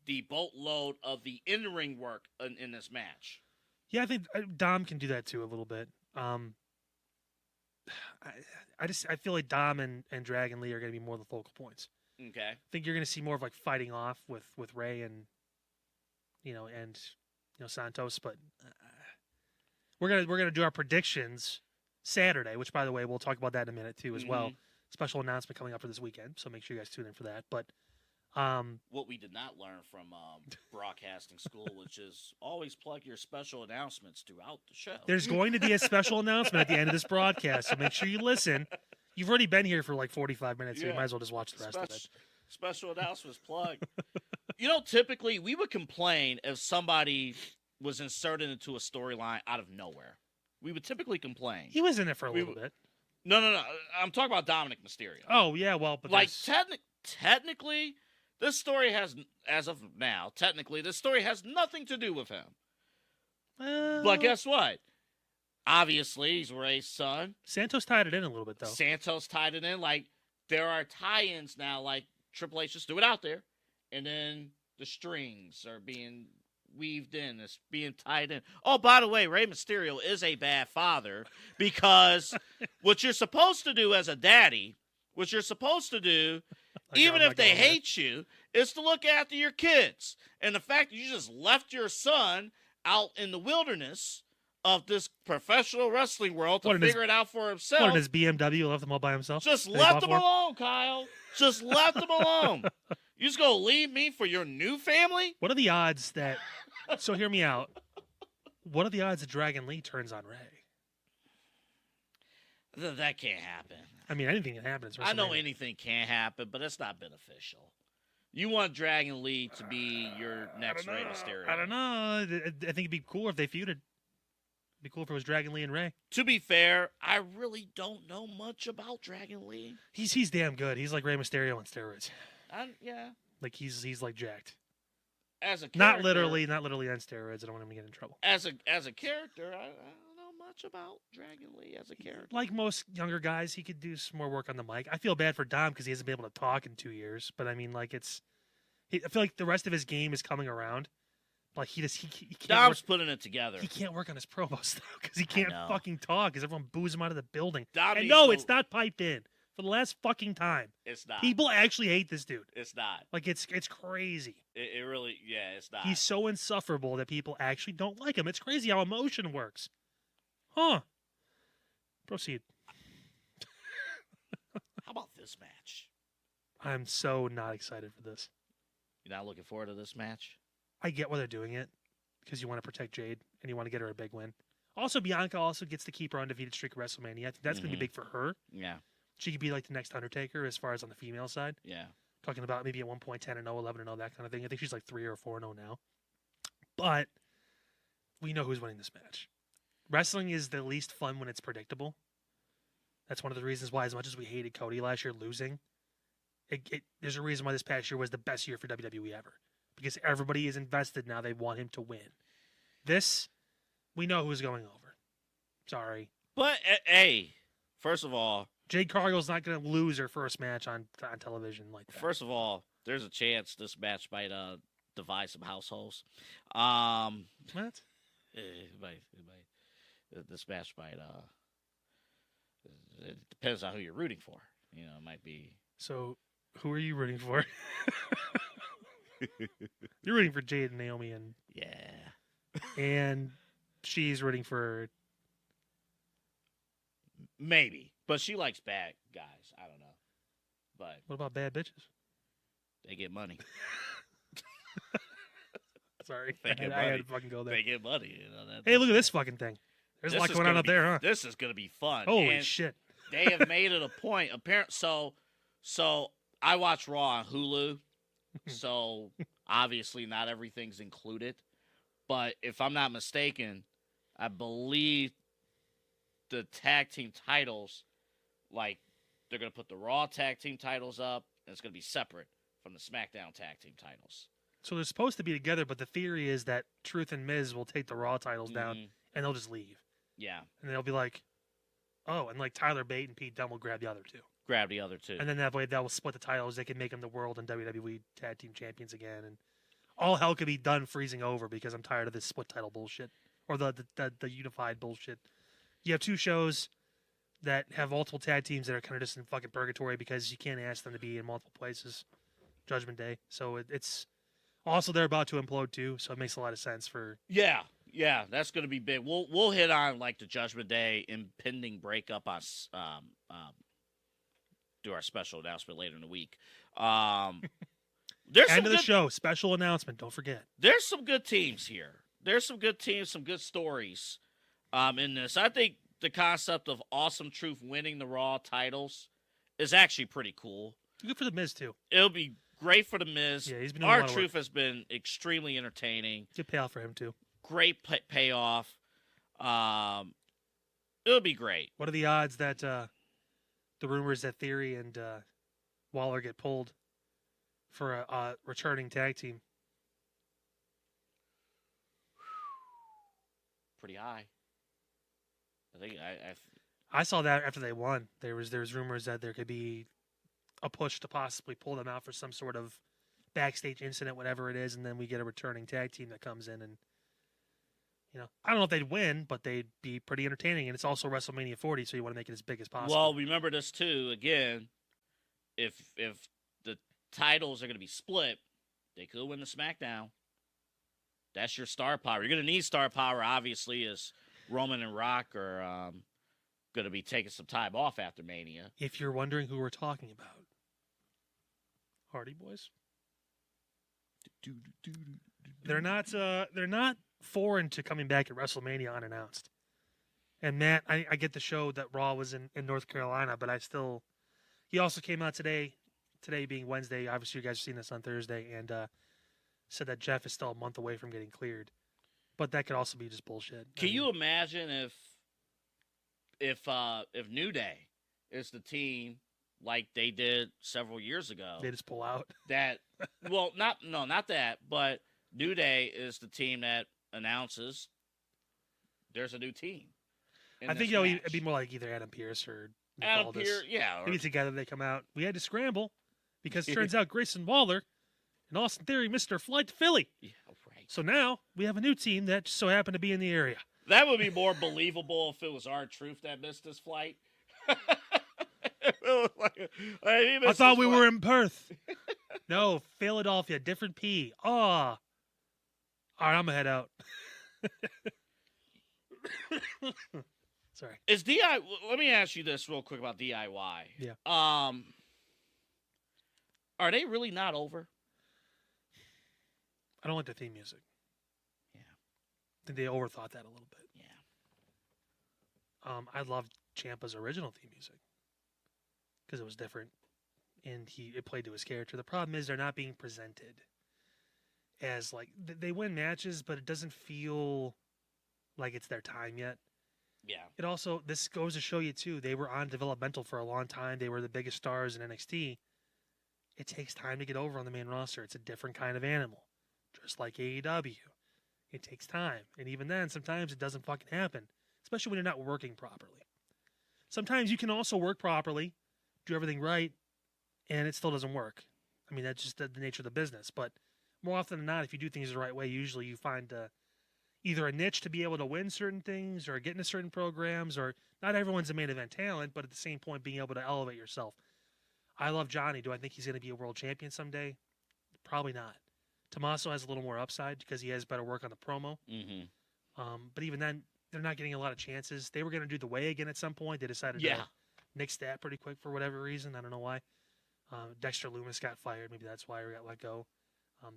the boatload of the in-ring work in this match. Yeah, I think Dom can do that too a little bit. I feel like Dom and Dragon Lee are going to be more the focal points. Okay. I think you're going to see more of fighting off with Rey and Santos, but we're gonna do our predictions Saturday, which by the way we'll talk about that in a minute too as well. Special announcement coming up for this weekend, so make sure you guys tune in for that. But what we did not learn from broadcasting school, which is always plug your special announcements throughout the show. There's going to be a special announcement at the end of this broadcast, so make sure you listen. You've already been here for 45 minutes, so you might as well just watch the rest of it. Special announcements plug. Typically we would complain if somebody was inserted into a storyline out of nowhere. We would typically complain. He was in it for a little bit. No. I'm talking about Dominik Mysterio. Oh, yeah, well, but technically, this story has, as of now, this story has nothing to do with him. But guess what? Obviously, he's Rey's son. Santos tied it in a little bit, though. Santos tied it in. There are tie-ins now, Triple H just threw it out there. And then the strings are being weaved in. It's being tied in. Oh, by the way, Rey Mysterio is a bad father because what you're supposed to do as a daddy, even if they hate you, is to look after your kids. And the fact that you just left your son out in the wilderness of this professional wrestling world to figure it out for himself. What, in his BMW, left him all by himself? Just left him alone, Kyle. Just left him alone. You just gonna leave me for your new family? What are the odds that... So hear me out. What are the odds that Dragon Lee turns on Rey? That can't happen. I mean, anything can happen. I know anything can happen, but it's not beneficial. You want Dragon Lee to be your next Rey Mysterio. I don't know. I think it'd be cooler if they feuded. It'd be cool if it was Dragon Lee and Rey. To be fair, I really don't know much about Dragon Lee. He's damn good. He's like Rey Mysterio on steroids. Yeah. He's like jacked. As a character, not literally on steroids. I don't want him to get in trouble. As a character, I don't know much about Dragon Lee as a character. Like most younger guys, he could do some more work on the mic. I feel bad for Dom because he hasn't been able to talk in 2 years. But I mean, I feel like the rest of his game is coming around. He can't. Dom's putting it together. He can't work on his promo stuff because he can't fucking talk because everyone boos him out of the building. And it's not piped in. For the last fucking time. It's not. People actually hate this dude. It's not. It's crazy. It really, it's not. He's so insufferable that people actually don't like him. It's crazy how emotion works. Huh. Proceed. How about this match? I'm so not excited for this. You're not looking forward to this match? I get why they're doing it because you want to protect Jade and you want to get her a big win. Also, Bianca also gets to keep her undefeated streak at WrestleMania. I think that's going to be big for her. Yeah. She could be like the next Undertaker as far as on the female side. Yeah. Talking about maybe at 1 point 10-0, 11-0, that kind of thing. I think she's like 3 or 4-0 now. But we know who's winning this match. Wrestling is the least fun when it's predictable. That's one of the reasons why, as much as we hated Cody last year losing, there's a reason why this past year was the best year for WWE ever. Because everybody is invested now. They want him to win. This, we know who's going over. Sorry. But, hey, first of all, Jade Cargill's not going to lose her first match on television like that. First of all, there's a chance this match might divide some households. What? It might. This match might. It depends on who you're rooting for. You know, it might be. So, who are you rooting for? You're rooting for Jade and Naomi, and and she's rooting for. Maybe, but she likes bad guys. I don't know. But what about bad bitches? They get money. Sorry, I had to fucking go there. They get money. You know, hey, look at this fucking thing. There's a lot going on up there, huh? This is gonna be fun. Holy shit! They have made it a point. So I watch Raw on Hulu. So obviously not everything's included, but if I'm not mistaken, I believe the tag team titles, like they're gonna put the Raw tag team titles up, and it's gonna be separate from the SmackDown tag team titles. So they're supposed to be together, but the theory is that Truth and Miz will take the Raw titles down, and they'll just leave. Yeah. And they'll be like, oh, and like Tyler Bate and Pete Dunne will grab the other two. And then that way that will split the titles. They can make them the World and WWE Tag Team Champions again. And all hell could be done freezing over because I'm tired of this split title bullshit. Or the unified bullshit. You have two shows that have multiple tag teams that are kind of just in fucking purgatory because you can't ask them to be in multiple places. Judgment Day. So it's also they're about to implode too, so it makes a lot of sense for Yeah, that's going to be big. We'll hit on like the Judgment Day impending breakup on do our special announcement later in the week. There's end of the show, special announcement. Don't forget. There's some good teams here. There's some good teams, some good stories in this. I think the concept of Awesome Truth winning the Raw titles is actually pretty cool. Good for the Miz too. It'll be great for the Miz. Yeah, he's been doing R-Truth has been extremely entertaining. Good payoff for him too. Great payoff. It'll be great. What are the odds that the rumors that Theory and Waller get pulled for a returning tag team? Pretty high. I think I saw that after they won. There was rumors that there could be a push to possibly pull them out for some sort of backstage incident, whatever it is, and then we get a returning tag team that comes in and. You know, I don't know if they'd win, but they'd be pretty entertaining. And it's also WrestleMania 40, so you want to make it as big as possible. Well, remember this, too. Again, if the titles are going to be split, they could win the SmackDown. That's your star power. You're going to need star power, obviously, as Roman and Rock are going to be taking some time off after Mania. If you're wondering who we're talking about, Hardy Boys. They're not foreign to coming back at WrestleMania unannounced. And Matt, I get the show that Raw was in North Carolina, but he also came out today being Wednesday, obviously you guys have seen this on Thursday, and said that Jeff is still a month away from getting cleared. But that could also be just bullshit. Can you imagine if New Day is the team like they did several years ago? They just pull out. Not that, but New Day is the team that announces there's a new team. I think it'd be more like either Adam Pearce or Adam Pearce, yeah. Maybe together they come out. We had to scramble because it turns out Grayson Waller and Austin Theory missed their flight to Philly. Yeah, right. So now we have a new team that just so happened to be in the area. That would be more believable if it was R-Truth that missed his flight. I thought we were in Perth. No, Philadelphia, different P. Oh. All right, I'm going to head out. Sorry. Let me ask you this real quick about DIY. Yeah. Are they really not over? I don't like the theme music. Yeah. I think they overthought that a little bit. Yeah. I loved Ciampa's original theme music because it was different and it played to his character. The problem is they're not being presented as like they win matches, but it doesn't feel like it's their time yet. Yeah. It also, this goes to show you too, they were on developmental for a long time. They were the biggest stars in NXT. It takes time to get over on the main roster. It's a different kind of animal, just like AEW. It takes time. And even then, sometimes it doesn't fucking happen, especially when you're not working properly. Sometimes you can also work properly, do everything right, and it still doesn't work. I mean, that's just the nature of the business. But more often than not, if you do things the right way, usually you find either a niche to be able to win certain things or get into certain programs, or not everyone's a main event talent, but at the same point, being able to elevate yourself. I love Johnny. Do I think he's going to be a world champion someday? Probably not. Tommaso has a little more upside because he has better work on the promo. But even then, they're not getting a lot of chances. They were going to do the way again at some point. They decided to nix that pretty quick for whatever reason. I don't know why. Dexter Lumis got fired. Maybe that's why he got let go.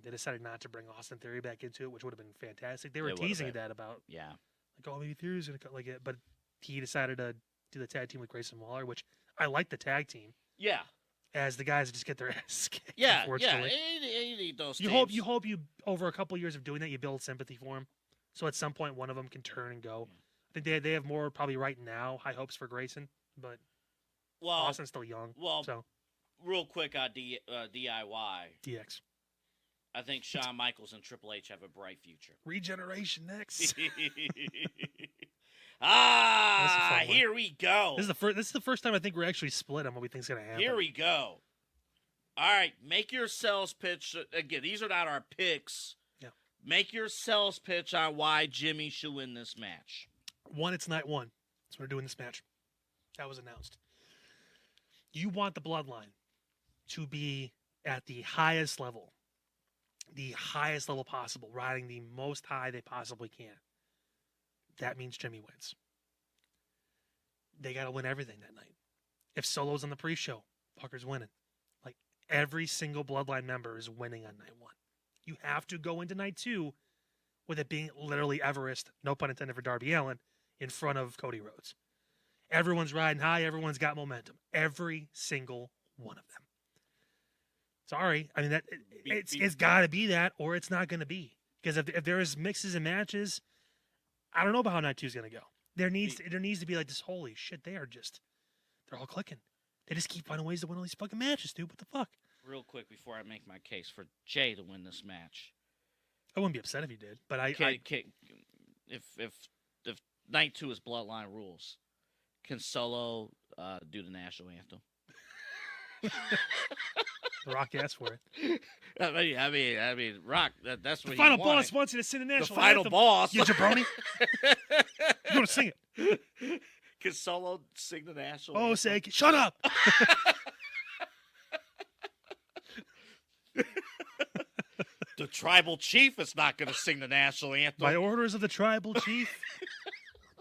They decided not to bring Austin Theory back into it, which would have been fantastic. They were teasing that about, like, oh, maybe Theory's going to cut like it. But he decided to do the tag team with Grayson Waller, which I like the tag team. Yeah. As the guys just get their ass kicked. Yeah, you need those you teams. hope you over a couple of years of doing that, you build sympathy for them. So at some point, one of them can turn and go. I think they have more probably right now high hopes for Grayson, but Austin's still young. Well, so real quick on DIY. DX. I think Shawn Michaels and Triple H have a bright future. Regeneration next. Here we go. This is the first time I think we're actually split on what we think is going to happen. Here we go. All right, make your sales pitch. Again, these are not our picks. Yeah. Make your sales pitch on why Jimmy should win this match. One, it's night one. So we're doing this match. That was announced. You want the bloodline to be at the highest level possible, riding the most high they possibly can. That means Jimmy wins. They got to win everything that night. If Solo's on the pre-show, fucker's winning. Like, every single bloodline member is winning on night one. You have to go into night two with it being literally Everest, no pun intended for Darby Allin, in front of Cody Rhodes. Everyone's riding high. Everyone's got momentum. Every single one of them. Sorry. I mean, it's got to be that, or it's not going to be. Because if there is mixes and matches, I don't know about how night two is going to go. There needs to be like this, holy shit, they're all clicking. They just keep finding ways to win all these fucking matches, dude. What the fuck? Real quick before I make my case for Jay to win this match. I wouldn't be upset if he did, but if night two is bloodline rules, can Solo do the national anthem? Rock asked for it. I mean, Rock. That's what the final boss wants you to sing the national anthem. The final boss, you jabroni. You're gonna sing it. Can Solo sing the national? Oh, say, shut up. The tribal chief is not going to sing the national anthem. By orders of the tribal chief,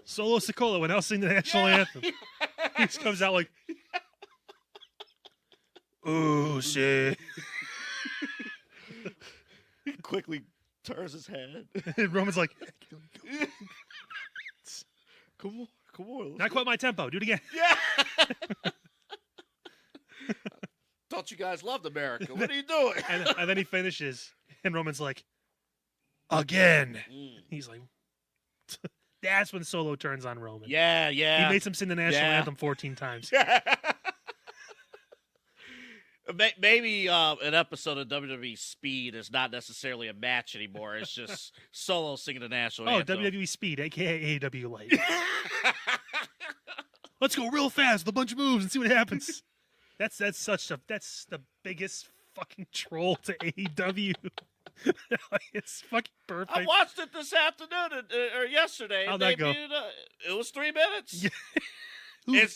Solo Sikoa will now sing the national anthem. He just comes out like, ooh, shit. He quickly turns his head. And Roman's like, come on. Not quite my tempo. Do it again. Yeah. Thought you guys loved America. What are you doing? and then he finishes, and Roman's like, again. He's like, that's when Solo turns on Roman. Yeah. He makes him sing the national anthem 14 times. Maybe an episode of WWE Speed is not necessarily a match anymore. It's just Solo singing the national anthem. WWE Speed, a.k.a. AEW Light. Let's go real fast with a bunch of moves and see what happens. That's the biggest fucking troll to AEW. It's fucking perfect. I watched it this afternoon or yesterday. How'd that go? It was 3 minutes. Yeah.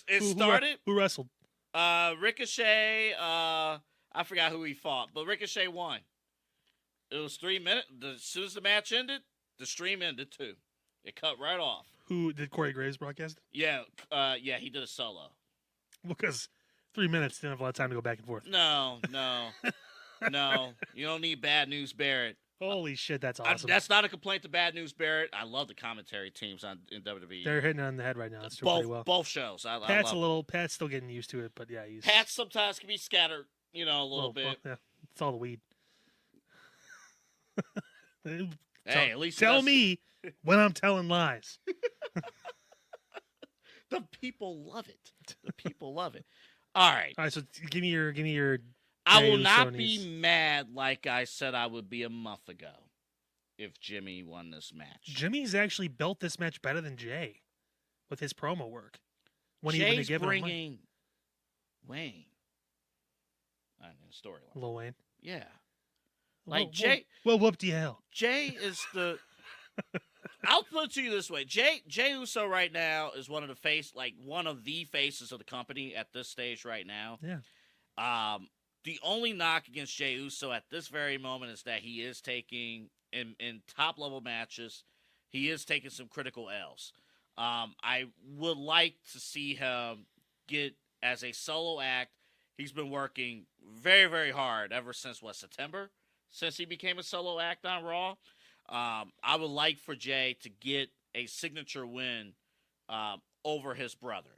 It started. Who wrestled? Ricochet. I forgot who he fought, but Ricochet won. It was 3 minutes. As soon as the match ended, the stream ended too. It cut right off. Who did Corey Graves broadcast? Yeah, he did a solo. Because 3 minutes didn't have a lot of time to go back and forth. No. You don't need Bad News Barrett. Holy shit, that's awesome. That's not a complaint to Bad News Barrett. I love the commentary teams in WWE. They're hitting it on the head right now. It's doing pretty well. Both shows. Pat's still getting used to it, but yeah, Pat sometimes can be scattered, a little bit. Yeah, it's all the weed. Hey, at least tell me when I'm telling lies. The people love it. All right. So give me your. I will not be mad like I said I would be a month ago if Jimmy won this match. Jimmy's actually built this match better than Jay with his promo work. Jay's bringing Wayne. Storyline. Lil Wayne. Yeah. Like Jay. Well, whoop-de-hell. Jay is the. I'll put it to you this way: Jay Uso right now is one of the faces of the company at this stage right now. Yeah. The only knock against Jay Uso at this very moment is that he is taking in top level matches, he is taking some critical L's. I would like to see him get as a solo act. He's been working very, very hard ever since September, since he became a solo act on Raw. I would like for Jay to get a signature win over his brother.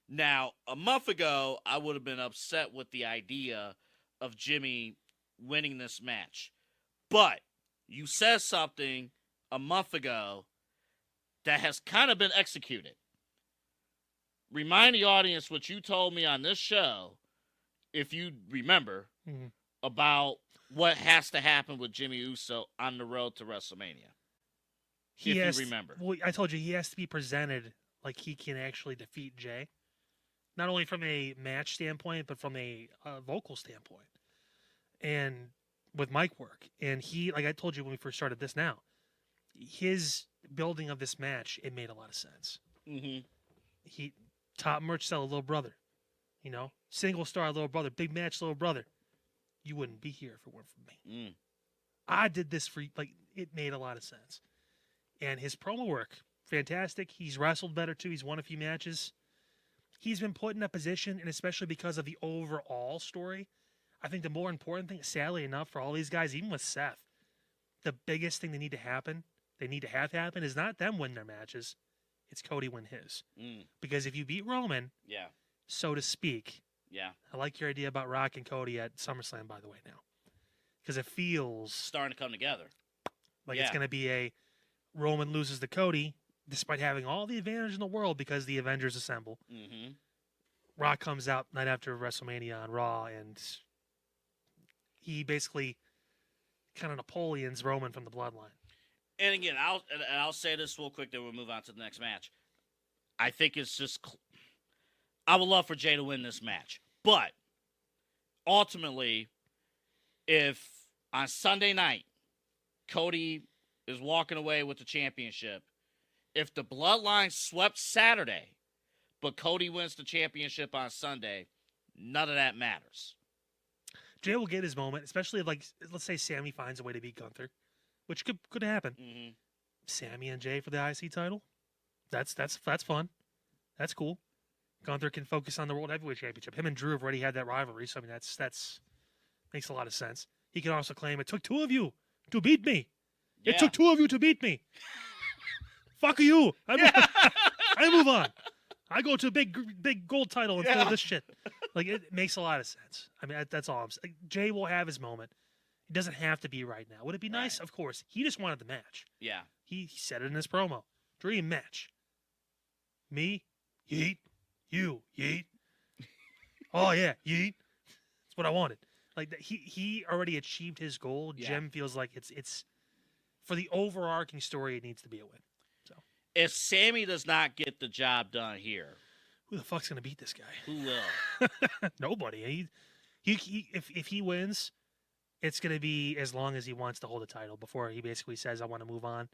Now, a month ago, I would have been upset with the idea of Jimmy winning this match. But you said something a month ago that has kind of been executed. Remind the audience what you told me on this show, if you remember, about what has to happen with Jimmy Uso on the road to WrestleMania. You remember. Well, I told you he has to be presented like he can actually defeat Jay. Not only from a match standpoint, but from a vocal standpoint. And with mic work. And he, like I told you when we first started this now, his building of this match, it made a lot of sense. Mm-hmm. He, top merch seller, little brother. You know, single star, little brother, big match, little brother. You wouldn't be here if it weren't for me. I did this for, like, it made a lot of sense. And his promo work, fantastic. He's wrestled better, too. He's won a few matches. He's been put in a position, and especially because of the overall story, I think the more important thing, sadly enough, for all these guys, even with Seth, the biggest thing they need to have happen is not them win their matches. It's Cody win his. Because if you beat Roman, so to speak, I like your idea about Rock and Cody at SummerSlam, by the way, now. Because it feels... starting to come together. Like it's going to be a Roman loses to Cody, despite having all the advantage in the world because the Avengers assemble. Mm-hmm. Rock comes out night after WrestleMania on Raw, and he basically kind of Napoleon's Roman from the bloodline. And again, I'll say this real quick, then we'll move on to the next match. I think it's just... I would love for Jay to win this match. But, ultimately, if on Sunday night, Cody is walking away with the championship, if the bloodline swept Saturday, but Cody wins the championship on Sunday, none of that matters. Jay will get his moment, especially if, like, let's say Sami finds a way to beat Gunther, which could happen. Mm-hmm. Sami and Jay for the IC title, that's fun. That's cool. Gunther can focus on the World Heavyweight Championship. Him and Drew have already had that rivalry, so I mean that's makes a lot of sense. He can also claim it took two of you to beat me. Yeah. It took two of you to beat me. Fuck you. I move on. I go to a big gold title instead of this shit. Like, it makes a lot of sense. I mean, that's all I'm saying. Jay will have his moment. It doesn't have to be right now. Would it be nice? Of course. He just wanted the match. Yeah. He said it in his promo. Dream match. Me, yeet. You, yeet. Oh, yeah, yeet. That's what I wanted. Like, he already achieved his goal. Yeah. Jim feels like it's for the overarching story, it needs to be a win. So, if Sami does not get the job done here, who the fuck's gonna beat this guy? Who will? Nobody. If he wins, it's gonna be as long as he wants to hold the title before he basically says I want to move on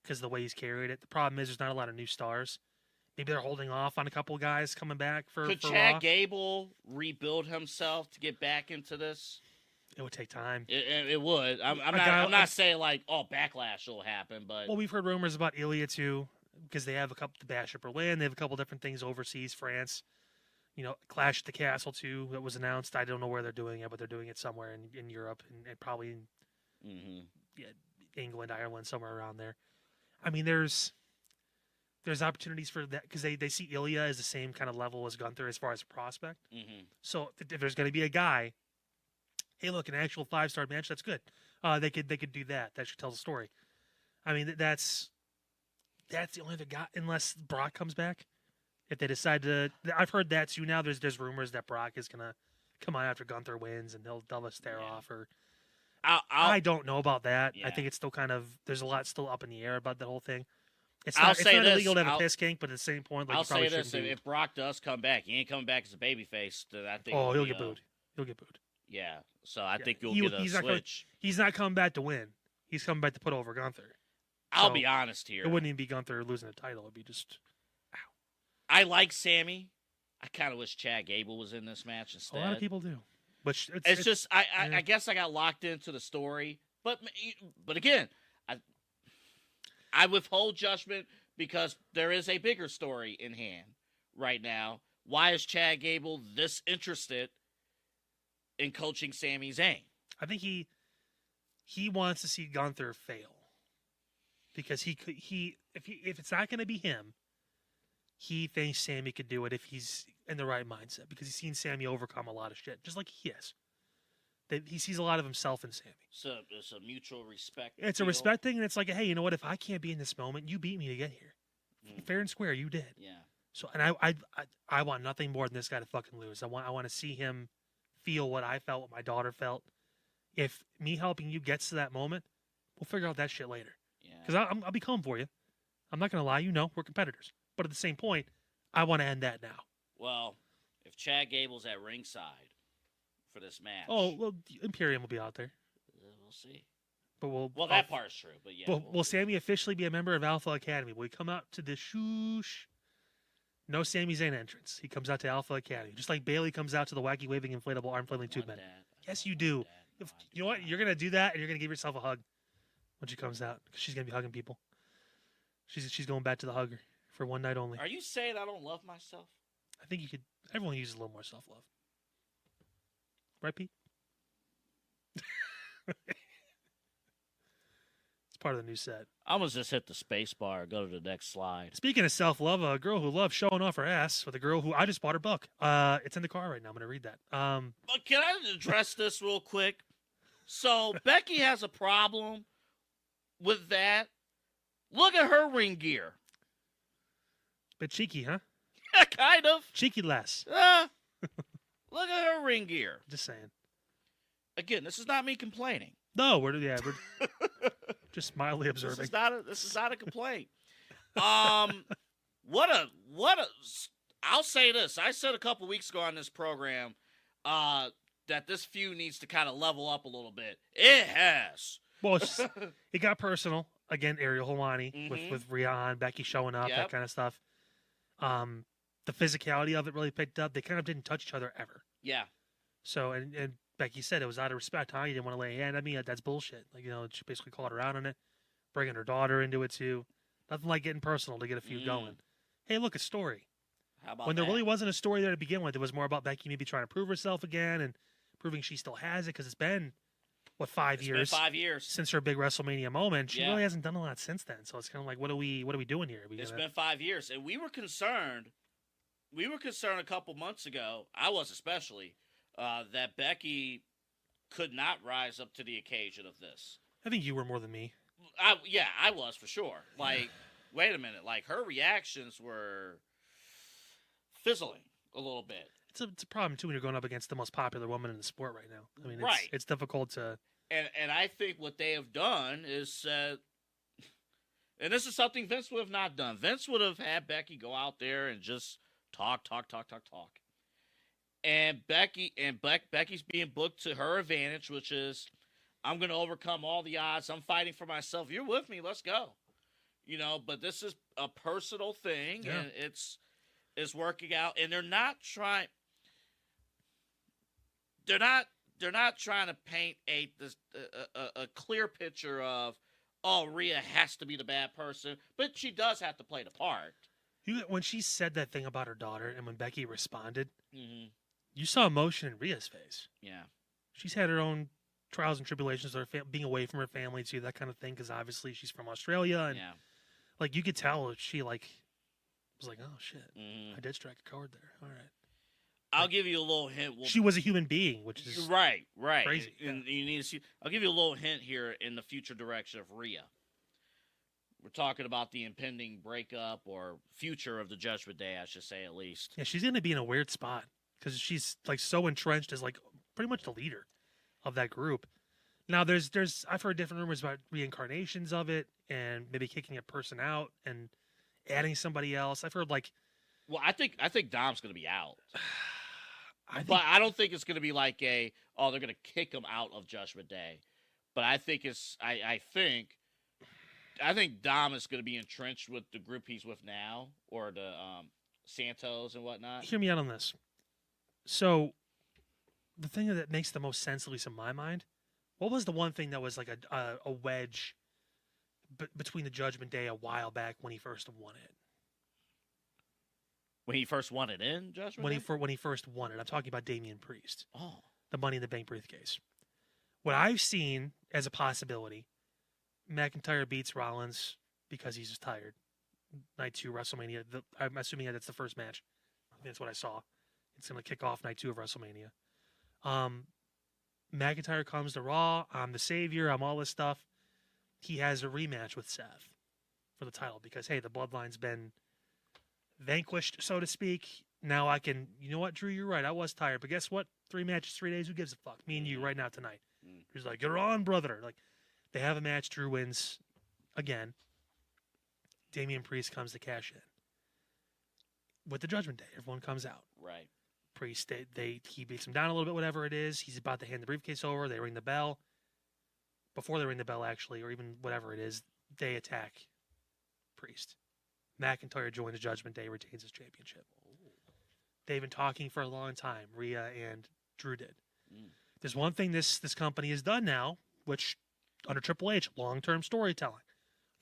because of the way he's carried it. The problem is there's not a lot of new stars. Maybe they're holding off on a couple of guys coming back for Chad Raw. Gable rebuild himself to get back into this? It would take time. It would. I'm not saying like, backlash will happen, but well, we've heard rumors about Ilya too, because they have a couple to Bash at Berlin. They have a couple different things overseas, France. You know, Clash at the Castle too that was announced. I don't know where they're doing it, but they're doing it somewhere in Europe and probably in England, Ireland, somewhere around there. I mean, there's opportunities for that because they see Ilya as the same kind of level as Gunther as far as a prospect. Mm-hmm. So if there's going to be a guy, hey, look, an actual 5-star match, that's good. They could do that. That should tell the story. I mean, that's the only other guy, unless Brock comes back. If they decide to, I've heard that too. Now there's rumors that Brock is going to come on after Gunther wins and they'll have a stare off. Or I don't know about that. Yeah. I think it's still kind of there's a lot still up in the air about the whole thing. It's I'll not say this, illegal to have a piss kink, but at the same point, like I'll you probably say this: shouldn't be. if Brock does come back, he ain't coming back as a babyface. Then I think He'll get booed. He'll get booed. Yeah, so I think you'll get a switch. He's not coming back to win. He's coming back to put over Gunther. I'll be honest here. It wouldn't even be Gunther losing the title. It'd be just, ow. I like Sami. I kind of wish Chad Gable was in this match instead. A lot of people do. But it's just, I guess I got locked into the story. But again, I withhold judgment because there is a bigger story in hand right now. Why is Chad Gable this interested in coaching Sami Zayn? I think he wants to see Gunther fail because if it's not going to be him, he thinks Sami could do it if he's in the right mindset because he's seen Sami overcome a lot of shit, just like he is. That he sees a lot of himself in Sami. So it's a mutual respect. It's a respect thing, and it's like, hey, you know what? If I can't be in this moment, you beat me to get here. Fair and square, you did. Yeah. So, and I want nothing more than this guy to fucking lose. I want to see him feel what I felt, what my daughter felt. If me helping you gets to that moment, we'll figure out that shit later. Yeah. Because I'll be calm for you. I'm not gonna lie. You know, we're competitors. But at the same point, I want to end that now. Well, if Chad Gable's at ringside for this match, well, Imperium will be out there. We'll see. But well, that part's true. But yeah, will Sami officially be a member of Alpha Academy? Will he come out to the shoosh? No Sami Zayn entrance. He comes out to Alpha Academy, just like Bayley comes out to the wacky waving inflatable arm flailing tube men. Yes, you do. You know what? You're gonna do that, and you're gonna give yourself a hug when she comes out because she's gonna be hugging people. She's going back to the hugger for one night only. Are you saying I don't love myself? I think you could. Everyone uses a little more self-love, right, Pete? It's part of the new set. I'm going to just hit the space bar and go to the next slide. Speaking of self-love, a girl who loves showing off her ass with a girl who I just bought her book. It's in the car right now. I'm going to read that. But can I address this real quick? So Becky has a problem with that. Look at her ring gear. Bit cheeky, huh? Yeah, kind of. Cheeky less. Look at her ring gear. Just saying. Again, this is not me complaining. No, we're just mildly observing. This is not a complaint. What a I'll say this. I said a couple weeks ago on this program that this feud needs to kind of level up a little bit. It has. Well, it got personal. Again, Ariel Helwani with Rhea and Becky showing up, that kind of stuff. The physicality of it really picked up. They kind of didn't touch each other ever. Yeah. So, and Becky said it was out of respect, huh? You didn't want to lay a hand on me. That's bullshit. Like, she basically called her out on it, bringing her daughter into it too. Nothing like getting personal to get a feud going. Hey, look, a story. How about when there really wasn't a story there to begin with, it was more about Becky maybe trying to prove herself again and proving she still has it because it's been, 5 years? It's been 5 years since her big WrestleMania moment. She really hasn't done a lot since then. So it's kind of like, what are we doing here? It's been 5 years, and we were concerned. We were concerned a couple months ago. I was especially that Becky could not rise up to the occasion of this. I think you were more than me. I was for sure. Like, wait a minute. Like, her reactions were fizzling a little bit. It's a problem too when you're going up against the most popular woman in the sport right now. I mean, it's difficult to. And I think what they have done is, and this is something Vince would have not done. Vince would have had Becky go out there and just talk. And Becky's being booked to her advantage, which is, I'm going to overcome all the odds. I'm fighting for myself. You're with me. Let's go. But this is a personal thing, and it's working out. And they're not trying. They're not trying to paint a clear picture of, Rhea has to be the bad person, but she does have to play the part. When she said that thing about her daughter, and when Becky responded, you saw emotion in Rhea's face. Yeah, she's had her own trials and tribulations, or being away from her family too, that kind of thing. Because obviously she's from Australia, and like you could tell she was like, oh shit, I did strike a chord there. All right. I'll give you a little hint. She was a human being, which is right. Crazy. And you need to see. I'll give you a little hint here in the future direction of Rhea. We're talking about the impending breakup or future of the Judgment Day, I should say, at least. Yeah, she's going to be in a weird spot because she's like so entrenched as like pretty much the leader of that group. Now, I've heard different rumors about reincarnations of it, and maybe kicking a person out and adding somebody else. I've heard like, well, I think Dom's going to be out, but I don't think it's going to be like they're going to kick him out of Judgment Day, but I think I think Dom is going to be entrenched with the group he's with now, or the Santos and whatnot. Hear me out on this. So, the thing that makes the most sense, at least in my mind, what was the one thing that was like a wedge between the Judgment Day a while back when he first won it? When he first won it in Judgment Day? When he first won it. I'm talking about Damian Priest. Oh. The Money in the Bank briefcase. What I've seen as a possibility, McIntyre beats Rollins because he's just tired. Night 2 WrestleMania. I'm assuming that's the first match. That's what I saw. It's going to kick off Night 2 of WrestleMania. McIntyre comes to Raw. I'm the savior. I'm all this stuff. He has a rematch with Seth for the title because, hey, the bloodline's been vanquished, so to speak. Now I can, you know what, Drew, you're right. I was tired. But guess what? 3 matches, 3 days. Who gives a fuck? Me and you right now tonight. Drew's like, you're on, brother. Like, they have a match. Drew wins again. Damian Priest comes to cash in. With the Judgment Day, everyone comes out. Right. Priest, he beats him down a little bit, whatever it is. He's about to hand the briefcase over. They ring the bell. Before they ring the bell, actually, or even whatever it is, they attack Priest. McIntyre joins the Judgment Day, retains his championship. They've been talking for a long time, Rhea and Drew did. There's one thing this company has done now, which, under Triple H, long-term storytelling.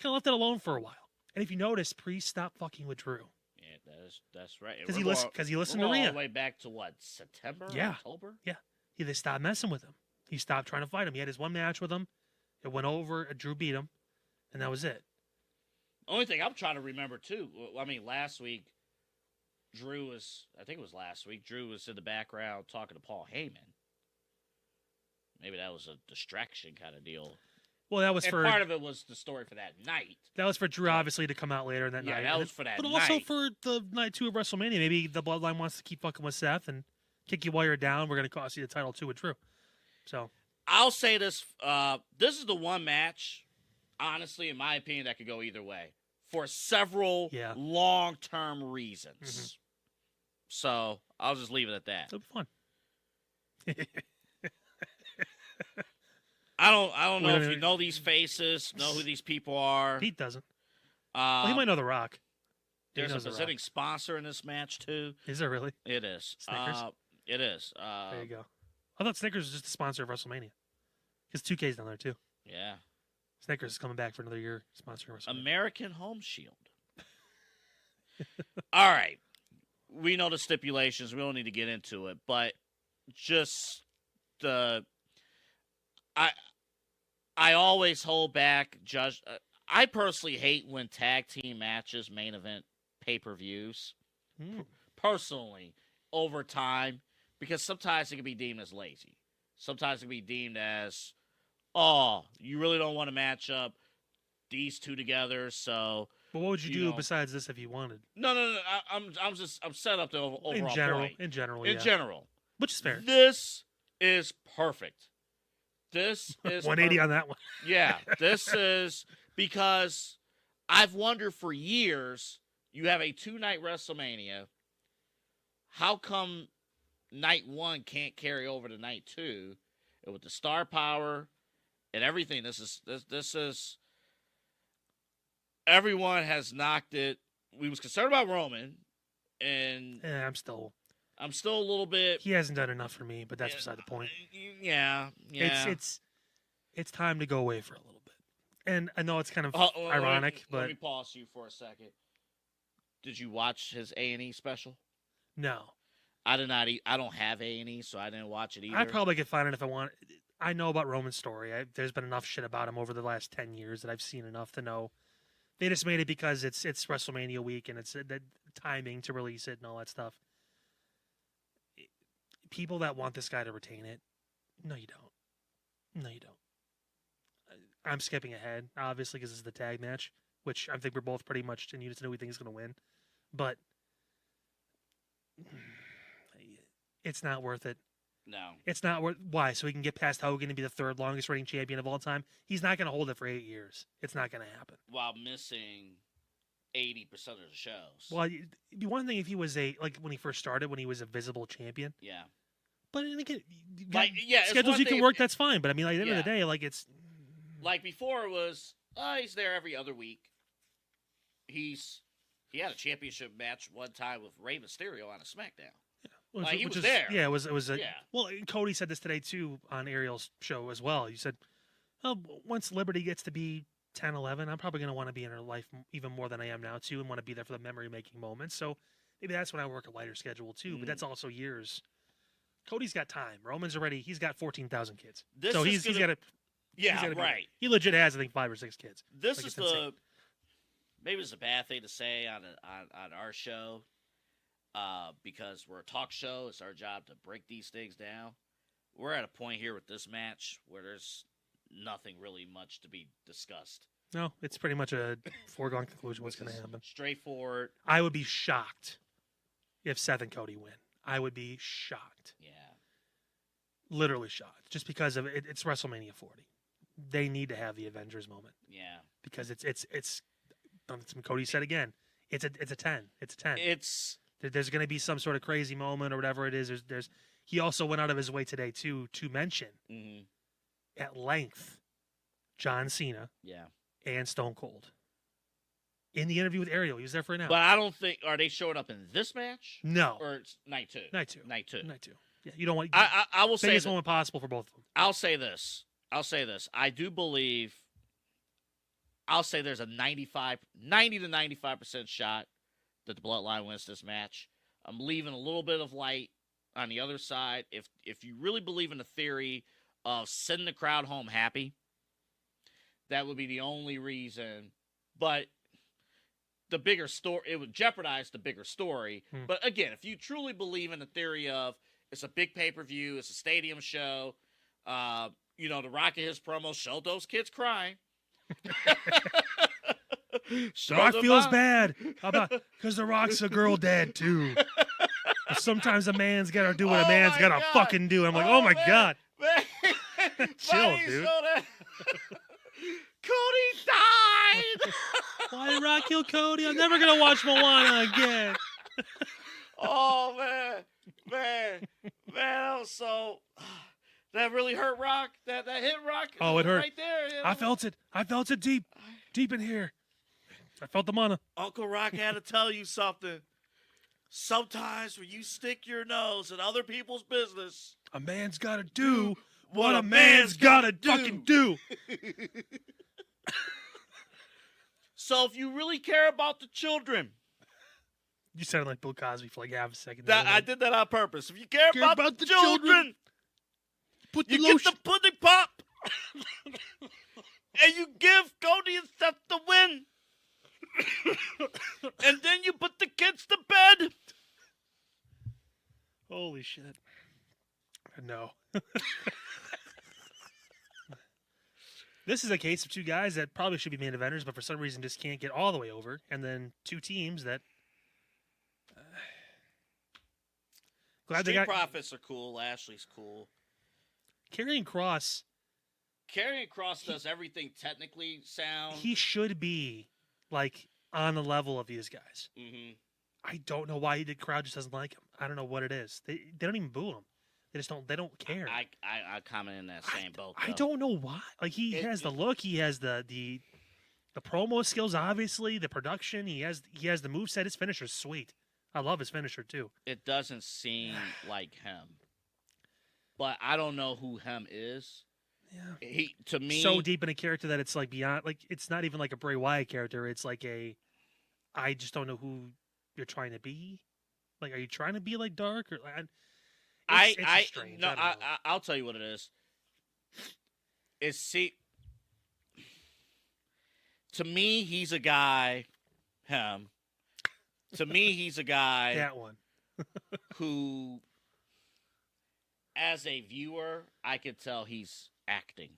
Kind of left it alone for a while. And if you notice, Priest stopped fucking with Drew. Yeah, that's right. Because he listened to Rhea. All the way back to what, September? Yeah. October? Yeah. They stopped messing with him. He stopped trying to fight him. He had his one match with him. It went over. Drew beat him. And that was it. Only thing I'm trying to remember, too, I mean, last week, Drew was in the background talking to Paul Heyman. Maybe that was a distraction kind of deal. Well, that was part of it was the story for that night. That was for Drew, obviously, to come out later in that night. Yeah, that was for that night. But night. also for the Night 2 of WrestleMania. Maybe the Bloodline wants to keep fucking with Seth and kick you while you're down. We're going to cost you the title, too, with Drew. So I'll say this. This is the one match, honestly, in my opinion, that could go either way for several long-term reasons. Mm-hmm. So I'll just leave it at that. It'll be fun. I don't know if you know these faces, know who these people are. Pete doesn't. Well, he might know The Rock. There's a presenting sponsor in this match, too. Is there really? It is. Snickers? It is. There you go. I thought Snickers was just a sponsor of WrestleMania. Because 2K's down there, too. Yeah. Snickers is coming back for another year sponsoring WrestleMania. American Home Shield. All right. We know the stipulations. We don't need to get into it. But just I always hold back. I personally hate when tag team matches main event pay-per-views. Personally, over time, because sometimes it can be deemed as lazy. Sometimes it can be deemed as, you really don't want to match up these two together, so. But what would you do besides this if you wanted? No. I'm set up to overall in general, point. In general, which is fair. This is perfect. This is 180 on that one. Yeah, this is because I've wondered for years. You have a 2-night WrestleMania. How come night 1 can't carry over to night 2? And with the star power and everything, this is. Everyone has knocked it. We was concerned about Roman, and yeah, I'm still a little bit. He hasn't done enough for me, but that's beside the point. Yeah. It's time to go away for a little bit, and I know it's kind of ironic, but let me pause you for a second. Did you watch his A&E special? No, I did not. I don't have A&E, so I didn't watch it either. I probably could find it if I want. I know about Roman's story. There's been enough shit about him over the last 10 years that I've seen enough to know. They just made it because it's WrestleMania week and it's the timing to release it and all that stuff. People that want this guy to retain it, no, you don't. I'm skipping ahead, obviously, because this is the tag match, which I think we're both pretty much in unison who we think is going to win. But it's not worth it. No. It's not worth. Why? So he can get past Hogan and be the third longest reigning champion of all time? He's not going to hold it for 8 years. It's not going to happen. While missing 80% of the shows. Well, it'd be one thing if he was when he first started, when he was a visible champion. Yeah. But again, schedules you can work, that's fine. But I mean, at the end of the day, it's... Like before it was, he's there every other week. He had a championship match one time with Rey Mysterio on a SmackDown. Yeah. He was there. Yeah, it was Well, Cody said this today, too, on Ariel's show as well. He said, once Liberty gets to be 10, 11, I'm probably going to want to be in her life even more than I am now, too, and want to be there for the memory-making moments. So maybe that's when I work a lighter schedule, too. But that's also years... Cody's got time. Roman's he's got 14,000 kids. He's got to. Yeah, right. He legit has, I think, 5 or 6 kids. This is maybe it's a bad thing to say on our show, because we're a talk show. It's our job to break these things down. We're at a point here with this match where there's nothing really much to be discussed. No, it's pretty much a foregone conclusion what's going to happen. Straightforward. I would be shocked if Seth and Cody win. I would be shocked. Yeah. Literally shocked. Just because of it, it's WrestleMania 40. They need to have the Avengers moment. Yeah. Because it's Cody said again, it's a 10. It's a 10. There's going to be some sort of crazy moment or whatever it is. He also went out of his way today to mention at length John Cena and Stone Cold. In the interview with Ariel, he was there for an hour. But I don't think... Are they showing up in this match? No. Or it's night two? Night two. Yeah, you don't want... I will say... Biggest moment possible for both of them. I'll say this. I do believe... I'll say there's a 90 to 95% shot that the Bloodline wins this match. I'm leaving a little bit of light on the other side. If you really believe in the theory of sending the crowd home happy, that would be the only reason. But... the bigger story, it would jeopardize the bigger story. But again, if you truly believe in the theory of it's a big pay-per-view, it's a stadium show, The Rock and his promo showed those kids crying. The Rock feels bad. How about because The Rock's a girl dad too? Sometimes a man's got to do what a man's got to fucking do. I'm like, oh my God. Man. Chill, dude. Cody died! Why did Rock kill Cody? I'm never going to watch Moana again. Oh, man. That was so... That really hurt Rock? That hit Rock? Oh, it hurt. Right there. You know? I felt it deep in here. I felt the mana. Uncle Rock had to tell you something. Sometimes when you stick your nose in other people's business... A man's got to do what a man's got to fucking do. So if you really care about the children... You sounded like Bill Cosby for like half a second. I did that on purpose. If you care about the children, put the get the pudding pop, and you give Cody and Seth the win, and then you put the kids to bed. Holy shit. No. This is a case of two guys that probably should be main eventers, but for some reason just can't get all the way over. And then two teams that... glad Street Profits are cool. Lashley's cool. Karrion Kross does everything technically sound. He should be, on the level of these guys. Mm-hmm. I don't know why the crowd just doesn't like him. I don't know what it is. They don't even boo him. They don't care. I comment in that same boat. I don't know why. He has the look. He has the promo skills. Obviously, the production. He has the moveset. His finisher's sweet. I love his finisher too. It doesn't seem like him, but I don't know who him is. Yeah, he to me so deep in a character that it's beyond. It's not even like a Bray Wyatt character. It's I just don't know who you're trying to be. Are you trying to be dark or? It's strange. No, I'll tell you what it is. To me, he's a guy. Him. To me, he's a guy. That one. who, as a viewer, I could tell he's acting.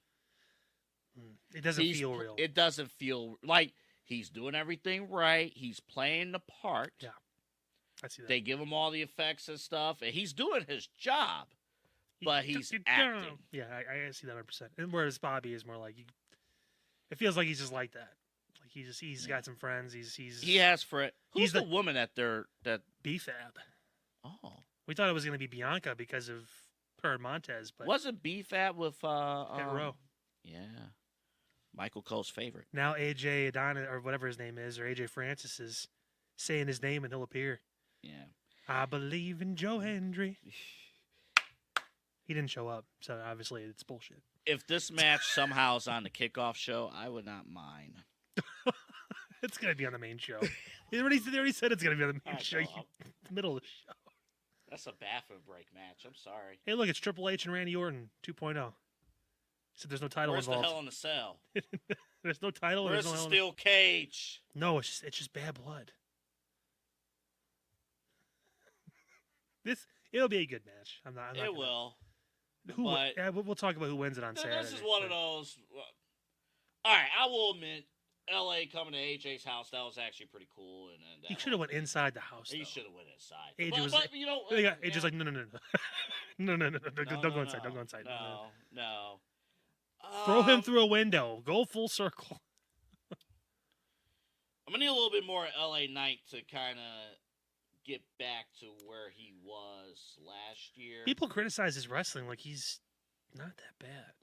It doesn't feel real. It doesn't feel like he's doing everything right. He's playing the part. Yeah. I see that. They give him all the effects and stuff, and he's doing his job. but he's took it acting. down. Yeah, I see that 100%. And whereas Bobby is more like, it feels like he's just like that. Like he's got some friends. He has for it. Who's the woman that B-Fab? Oh, we thought it was going to be Bianca because of her and Montez, but wasn't B-Fab with Hit Row. Yeah, Michael Cole's favorite. Now AJ Adonis or whatever his name is, or AJ Francis is saying his name and he'll appear. Yeah, I believe in Joe Hendry. He didn't show up, so obviously it's bullshit. If this match somehow is on the kickoff show, I would not mind. It's going to be on the main show. They already said it's going to be on the main show. The middle of the show. That's a bathroom break match. I'm sorry. Hey, look, it's Triple H and Randy Orton 2.0. So there's no title Where's involved. the Hell in the Cell? There's no title. Where's there's the no steel cage? No, it's just bad blood. It'll be a good match. I'm not it will. We'll talk about who wins it on Saturday. This is one of those. All right, I will admit, L.A. coming to AJ's house, that was actually pretty cool. And he should have went inside the house. He should have went inside. AJ AJ's like, no. Don't go inside. Don't go inside. No. Throw him through a window. Go full circle. I'm going to need a little bit more L.A. Knight to kind of get back to where he was last year. People criticize his wrestling like he's not that bad.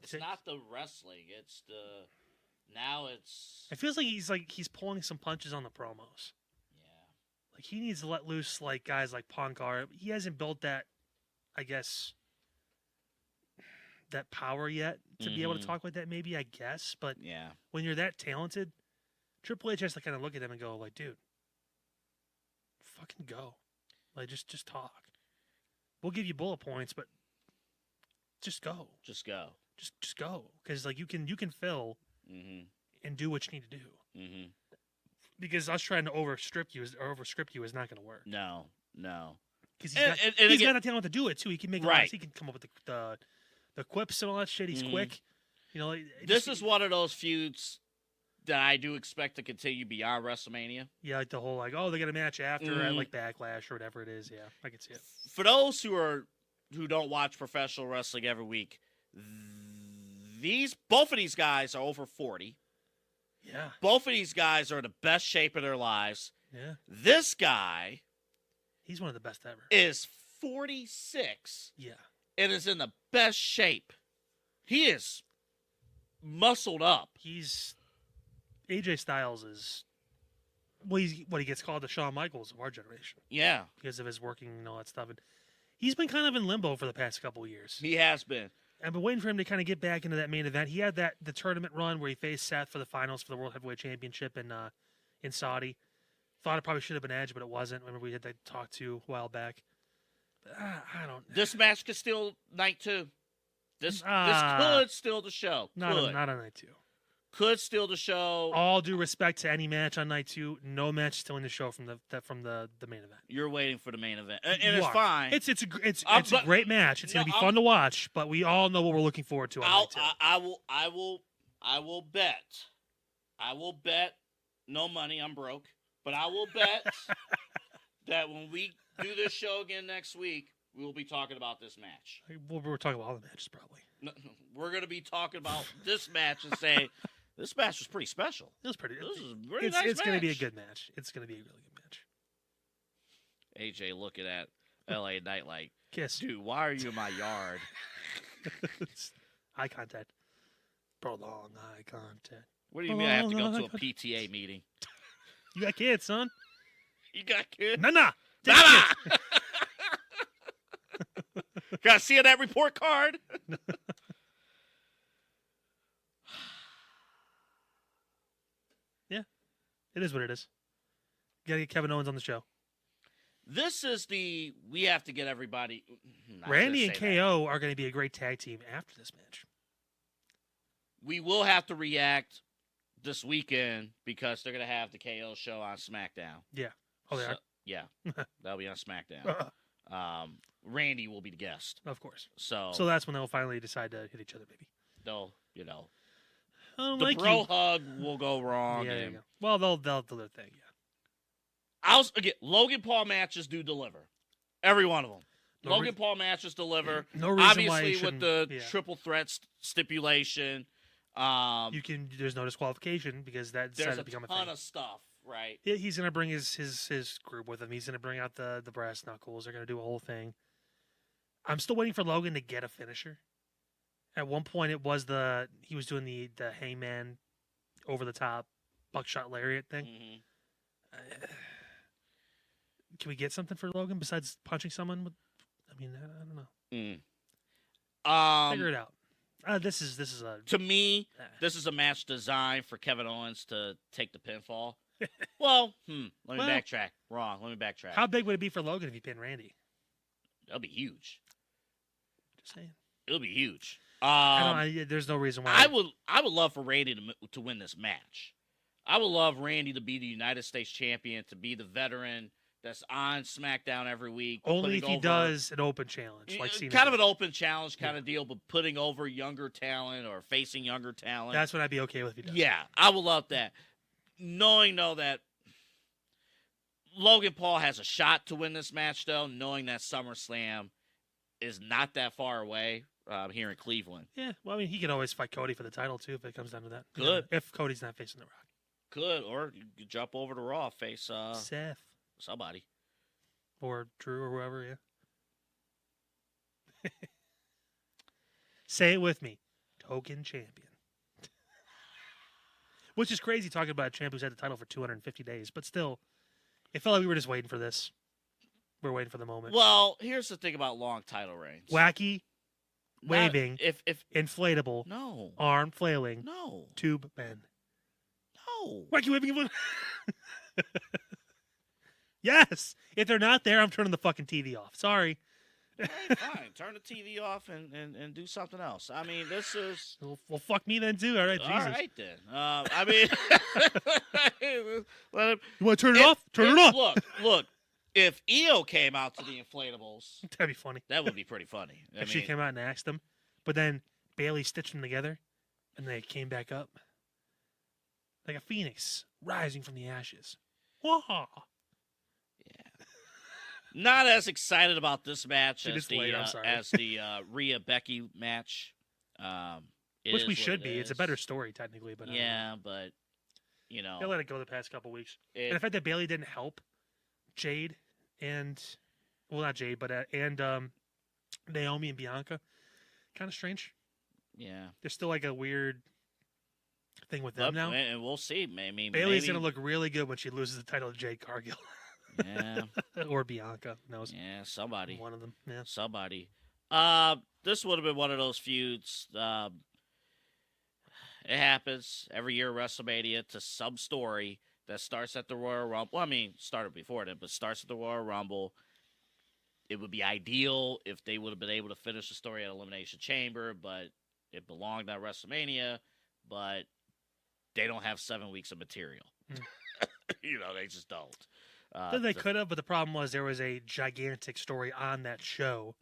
It's not the wrestling. It's the... Now it's... It feels like he's pulling some punches on the promos. Yeah. Like he needs to let loose like guys like Punk are. He hasn't built that, I guess, that power yet to be able to talk like that maybe, I guess. But yeah, when you're that talented, Triple H has to kind of look at him and go like, dude, fucking go. Like just talk. We'll give you bullet points, but just go. Just go. Just go. Because like you can fill and do what you need to do. Because us trying to overscript you is not going to work. No. Because he's got the talent to do it too. He can make he can come up with the quips and all that shit. He's quick. You know, this is one of those feuds that I do expect to continue beyond WrestleMania. Yeah, like the whole they got a match after at like Backlash or whatever it is. Yeah, I can see it. For those who don't watch professional wrestling every week, both of these guys are over 40. Yeah. Both of these guys are in the best shape of their lives. Yeah. This guy, he's one of the best ever. Is 46. Yeah. And is in the best shape. He is muscled up. AJ Styles is what he gets called the Shawn Michaels of our generation. Yeah. Because of his working and all that stuff. And he's been kind of in limbo for the past couple of years. He has been. I've been waiting for him to kind of get back into that main event. He had the tournament run where he faced Seth for the finals for the World Heavyweight Championship in Saudi. Thought it probably should have been Edge, but it wasn't. Remember we had that talk to a while back. But I don't. This match could still night 2. This could steal the show. Not on night 2. Could steal the show. All due respect to any match on night 2, no match stealing the show from the main event. You're waiting for the main event, and it's fine. It's a great match. It's going to be fun to watch, but we all know what we're looking forward to on night 2. I will bet. No money, I'm broke, but I will bet that when we do this show again next week, we will be talking about this match. We're talking about all the matches, probably. No, we're going to be talking about this match and say, this match was pretty special. It was pretty. This is a really nice match. It's going to be a good match. It's going to be a really good match. AJ looking at LA Knight like, kiss. Dude, why are you in my yard? Eye contact. Prolong eye contact. What do you mean I have to go to a PTA meeting? You got kids, son. You got kids? Nah. Gotta see that report card. Yeah, it is what it is. You gotta get Kevin Owens on the show. This is we have to get everybody. Randy and KO are going to be a great tag team after this match. We will have to react this weekend because they're going to have the KO show on SmackDown. Yeah. Oh, they are? Yeah. That'll be on SmackDown. Randy will be the guest. Of course. So that's when they'll finally decide to hit each other, maybe. They'll, the bro hug will go wrong. Yeah, there you go. Well, they'll do their thing, yeah. Logan Paul matches do deliver. Every one of them. Logan Paul matches deliver. No reason Obviously, why with the triple threat stipulation, there's no disqualification because that decided to become a thing. There's a ton of stuff, right? Yeah, he's gonna bring his group with him. He's gonna bring out the brass knuckles. They're gonna do a whole thing. I'm still waiting for Logan to get a finisher. At one point, it was he was doing the hangman over the top buckshot lariat thing. Mm-hmm. Can we get something for Logan besides punching someone? I don't know. Figure it out. This is a to me. This is a match designed for Kevin Owens to take the pinfall. Well, let me backtrack. Wrong. Let me backtrack. How big would it be for Logan if he pinned Randy? That'll be huge. Just saying. It'll be huge. There's no reason why. I would love for Randy to win this match. I would love Randy to be the United States champion, to be the veteran that's on SmackDown every week. Only if he does an open challenge, like Cena. Kind of an open challenge kind of deal, but putting over younger talent or facing younger talent. That's what I'd be okay with if he does. Yeah, I would love that. Knowing, though, that Logan Paul has a shot to win this match, though, knowing that SummerSlam is not that far away here in Cleveland. Yeah, well, I mean, he could always fight Cody for the title, too, if it comes down to that. Good. If Cody's not facing The Rock. Could, or you jump over to Raw, face Seth. Somebody. Or Drew or whoever, yeah. Say it with me. Token champion. Which is crazy talking about a champ who's had the title for 250 days. But still, it felt like we were just waiting for this. We're waiting for the moment. Well, here's the thing about long title reigns. Wacky, waving, if inflatable, no, arm flailing, no, tube bend. No. Wacky, waving, yes! If they're not there, I'm turning the fucking TV off. Sorry. Right, fine. Turn the TV off and do something else. I mean, this is... Well, fuck me then, too. All right, Jesus. All right, then. I mean... let him, you want to turn it off? Turn it off! Look. If EO came out to the inflatables... That'd be funny. That would be pretty funny. If she came out and asked them, but then Bayley stitched them together, and they came back up. Like a phoenix rising from the ashes. Whoa! Yeah. Not as excited about this match as the Rhea Becky match. Which we should be. It's a better story technically, but yeah, but you know, they let it go the past couple weeks. And the fact that Bayley didn't help Jade and not Jade, but and Naomi and Bianca, kind of strange. Yeah, there's still like a weird thing with them now, and we'll see. Maybe Bayley's gonna look really good when she loses the title to Jade Cargill. Yeah, or Bianca. Who knows? Yeah, somebody. One of them. Yeah, somebody. This would have been one of those feuds. It happens every year at WrestleMania to some story that starts at the Royal Rumble. Well, I mean, started before then, but starts at the Royal Rumble. It would be ideal if they would have been able to finish the story at Elimination Chamber, but it belonged at WrestleMania, but they don't have 7 weeks of material. You know, they just don't. They could have, but the problem was there was a gigantic story on that show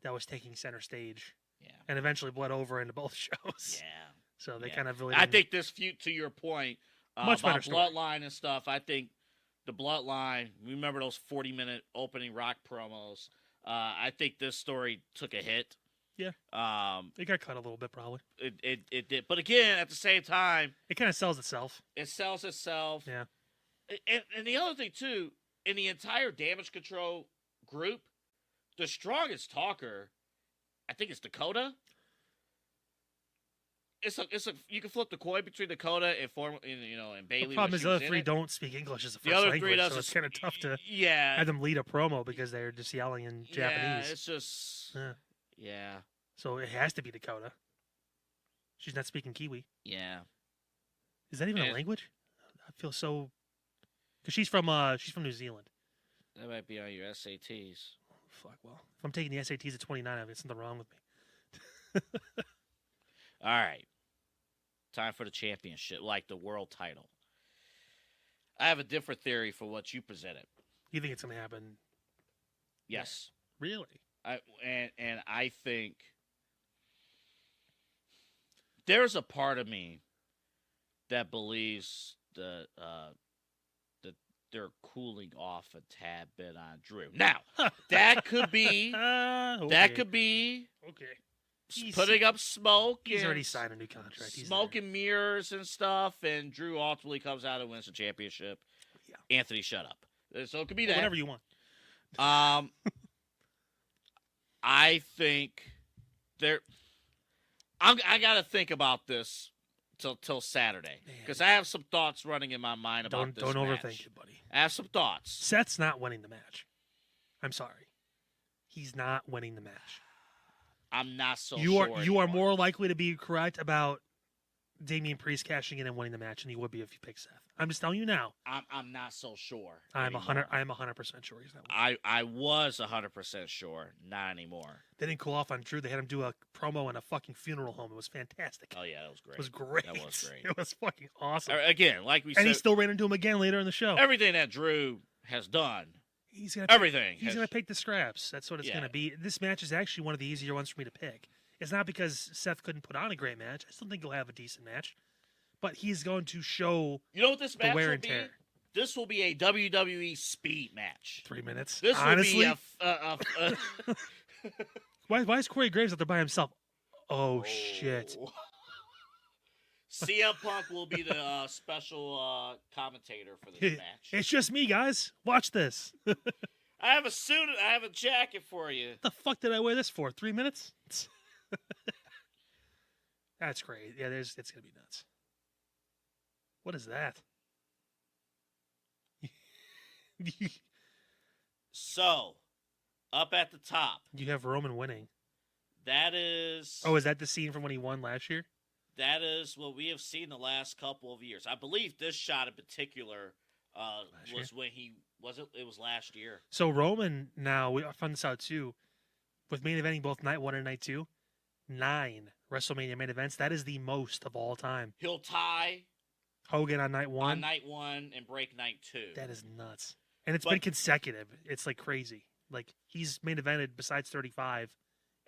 that was taking center stage. Yeah. And eventually bled over into both shows. Yeah. So they kind of really... I think this feud, to your point, much about better Bloodline and stuff, I think the Bloodline, remember those 40-minute opening Rock promos, I think this story took a hit. Yeah. It got cut a little bit, probably. It did. But again, at the same time... It kind of sells itself. It sells itself. Yeah. And the other thing, too, in the entire Damage Control group, the strongest talker, I think it's Dakota. It's a you can flip the coin between Dakota and Bayley. The problem is the other three don't speak English as a first language, so it's kind of tough to have them lead a promo because they're just yelling in Japanese. Yeah, it's just yeah. So it has to be Dakota. She's not speaking Kiwi. Yeah. Is that even a language? I feel so. Because she's from New Zealand. That might be on your SATs. Fuck, well. If I'm taking the SATs at 29, I've got something wrong with me. All right. Time for the championship, like the world title. I have a different theory for what you presented. You think it's going to happen? Yes. Really? And I think there's a part of me that believes the they're cooling off a tad bit on Drew. Now, that could be He's putting up smoke. He's already signed a new contract. Smoke and mirrors and stuff, and Drew ultimately comes out and wins the championship. Yeah. Anthony, shut up. So it could be that. Whatever you want. I think I got to think about this till Saturday, because I have some thoughts running in my mind about this. Don't overthink it, buddy. I have some thoughts. Seth's not winning the match. I'm sorry, he's not winning the match. I'm not so you sure. You are more likely to be correct about Damian Priest cashing in and winning the match than you would be if you pick Seth. I'm just telling you now. I'm not so sure. I'm 100% sure he's not winning. I was 100% sure. Not anymore. They didn't cool off on Drew. They had him do a promo in a fucking funeral home. It was fantastic. Oh yeah, that was great. It was great. That was great. It was fucking awesome. Again, like we said, and he still ran into him again later in the show. Everything that Drew has done. He's gonna pick the scraps. That's what it's gonna be. This match is actually one of the easier ones for me to pick. It's not because Seth couldn't put on a great match. I still think he'll have a decent match, but he's going to show what this match wear will and be? tear. This will be a WWE speed match. 3 minutes. This honestly, will be Why is Corey Graves out there by himself? Oh shit. CM Punk will be the special commentator for this match. It's just me, guys. Watch this. I have a suit. I have a jacket for you. What the fuck did I wear this for? 3 minutes? That's great. Yeah, it's gonna be nuts. What is that? So, up at the top, you have Roman winning. That is. Oh, is that the scene from when he won last year? That is what we have seen the last couple of years. I believe this shot in particular was when he was. It was last year. So Roman now, I found this out too, with main eventing both night 1 and night 2, 9 WrestleMania main events. That is the most of all time. He'll tie Hogan on night 1. On night 1 and break night 2. That is nuts. And it's been consecutive. It's like crazy. Like he's main evented besides 35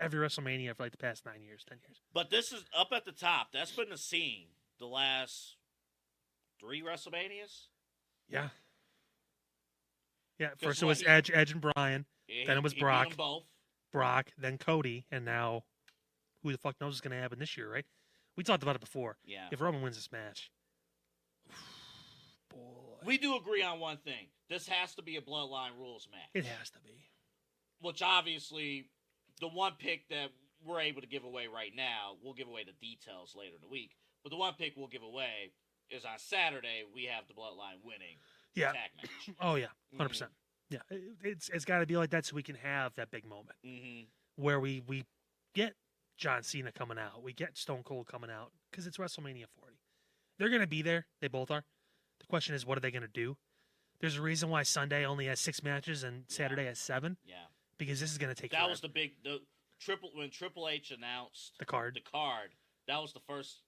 every WrestleMania for like the past 9 years, 10 years. But this is up at the top. That's been the scene the last 3 WrestleManias. Yeah. Yeah. First it was Edge and Bryan. Then it was Brock. Beat them both. Brock, then Cody, and now who the fuck knows what's going to happen this year, right? We talked about it before. Yeah. If Roman wins this match. Boy. We do agree on one thing. This has to be a Bloodline Rules match. It has to be. Which obviously, the one pick that we're able to give away right now, we'll give away the details later in the week, but the one pick we'll give away is on Saturday, we have the Bloodline winning tag match. Oh, yeah. 100%. Mm-hmm. Yeah. It's got to be like that so we can have that big moment where we get John Cena coming out. We get Stone Cold coming out because it's WrestleMania 40. They're going to be there. They both are. The question is, what are they going to do? There's a reason why Sunday only has 6 matches and Saturday has 7. Yeah. Because this is going to take That forever. Was when Triple H announced the card. That was the first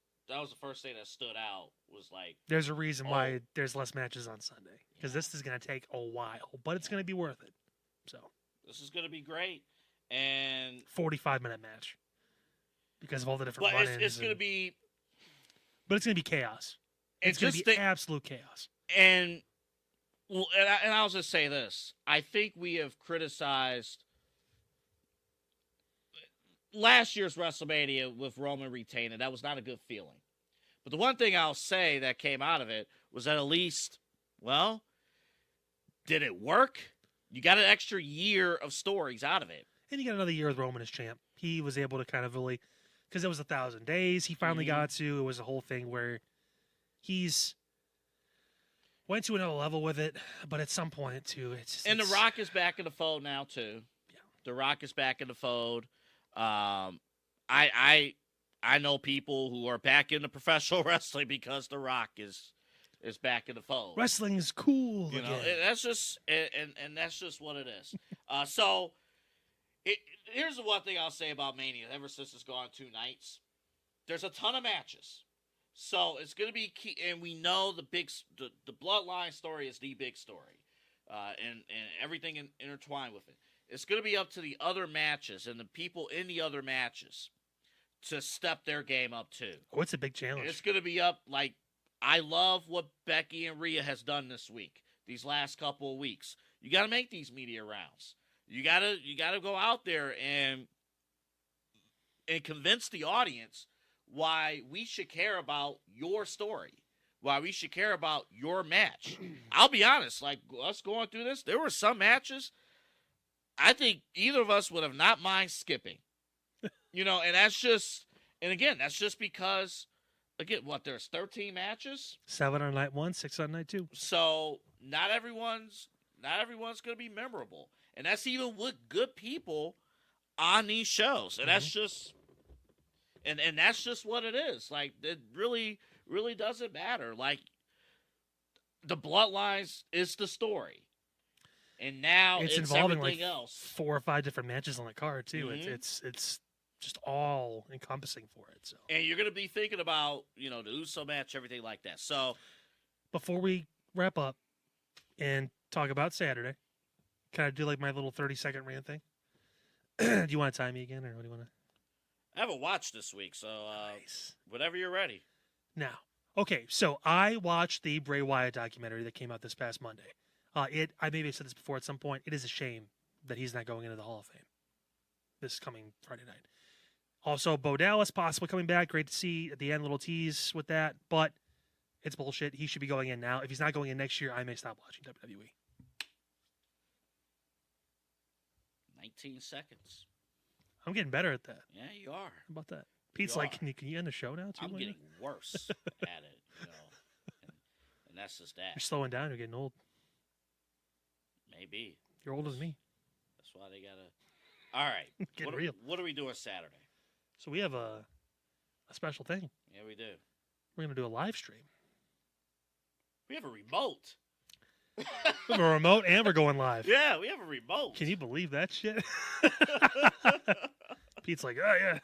thing that stood out. Was like, there's a reason why there's less matches on Sunday because this is going to take a while, but it's going to be worth it. So this is going to be great, and 45-minute match because of all the different. But it's going to be, but it's going to be chaos. It's going to be absolute chaos. And well, and I'll just say this: I think we have criticized last year's WrestleMania with Roman retaining. That was not a good feeling. But the one thing I'll say that came out of it was that at least, well, did it work? You got an extra year of stories out of it. And you got another year with Roman as champ. He was able to kind of really, because it was 1,000 days he finally got to. It was a whole thing where he's went to another level with it. But at some point, too, it's... And The Rock is back in the fold now, too. Yeah. The Rock is back in the fold. I know people who are back into professional wrestling because The Rock is back in the fold. Wrestling is cool. You know, that's just and that's just what it is. So here's the one thing I'll say about Mania. Ever since it's gone 2 nights, there's a ton of matches. So it's going to be key, and we know the Bloodline story is the big story, and everything intertwined with it. It's going to be up to the other matches and the people in the other matches to step their game up too. Oh, it's a big challenge. It's going to be up. Like, I love what Becky and Rhea has done this week. these last couple of weeks. You got to make these media rounds. You got to go out there and convince the audience why we should care about your story, why we should care about your match. I'll be honest, like us going through this, there were some matches I think either of us would have not mind skipping. And that's just because, again, there's 13 matches? 7 on night 1, 6 on night 2. So not everyone's going to be memorable. And that's even with good people on these shows. And that's just and that's just what it is. Like, it really, really doesn't matter. Like, the Bloodlines is the story. And now it's involving everything like else. 4 or 5 different matches on the card too. Mm-hmm. It's just all encompassing for it. So, and you're going to be thinking about the Uso match, everything like that. So before we wrap up and talk about Saturday, can I do like my little 30-second rant thing? Do you want to time me again, or what do you want to? I haven't watched this week, so Nice. Whenever you're ready. Now, okay, so I watched the Bray Wyatt documentary that came out this past Monday. I maybe said this before at some point. It is a shame that he's not going into the Hall of Fame this coming Friday night. Also, Bo Dallas possibly coming back. Great to see at the end, little tease with that. But it's bullshit. He should be going in now. If he's not going in next year, I may stop watching WWE. 19 seconds. I'm getting better at that. Yeah, you are. How about that? Pete's You like, are. can you end the show now? Too? I'm getting worse at it, and that's just that. You're slowing down. You're getting old. Maybe. You're older than me. That's why they gotta. All right. Get real. What are we doing Saturday? So we have a special thing. Yeah, we do. We're going to do a live stream. We have a remote. We have a remote and we're going live. Yeah, we have a remote. Can you believe that shit? Pete's like, oh, yeah.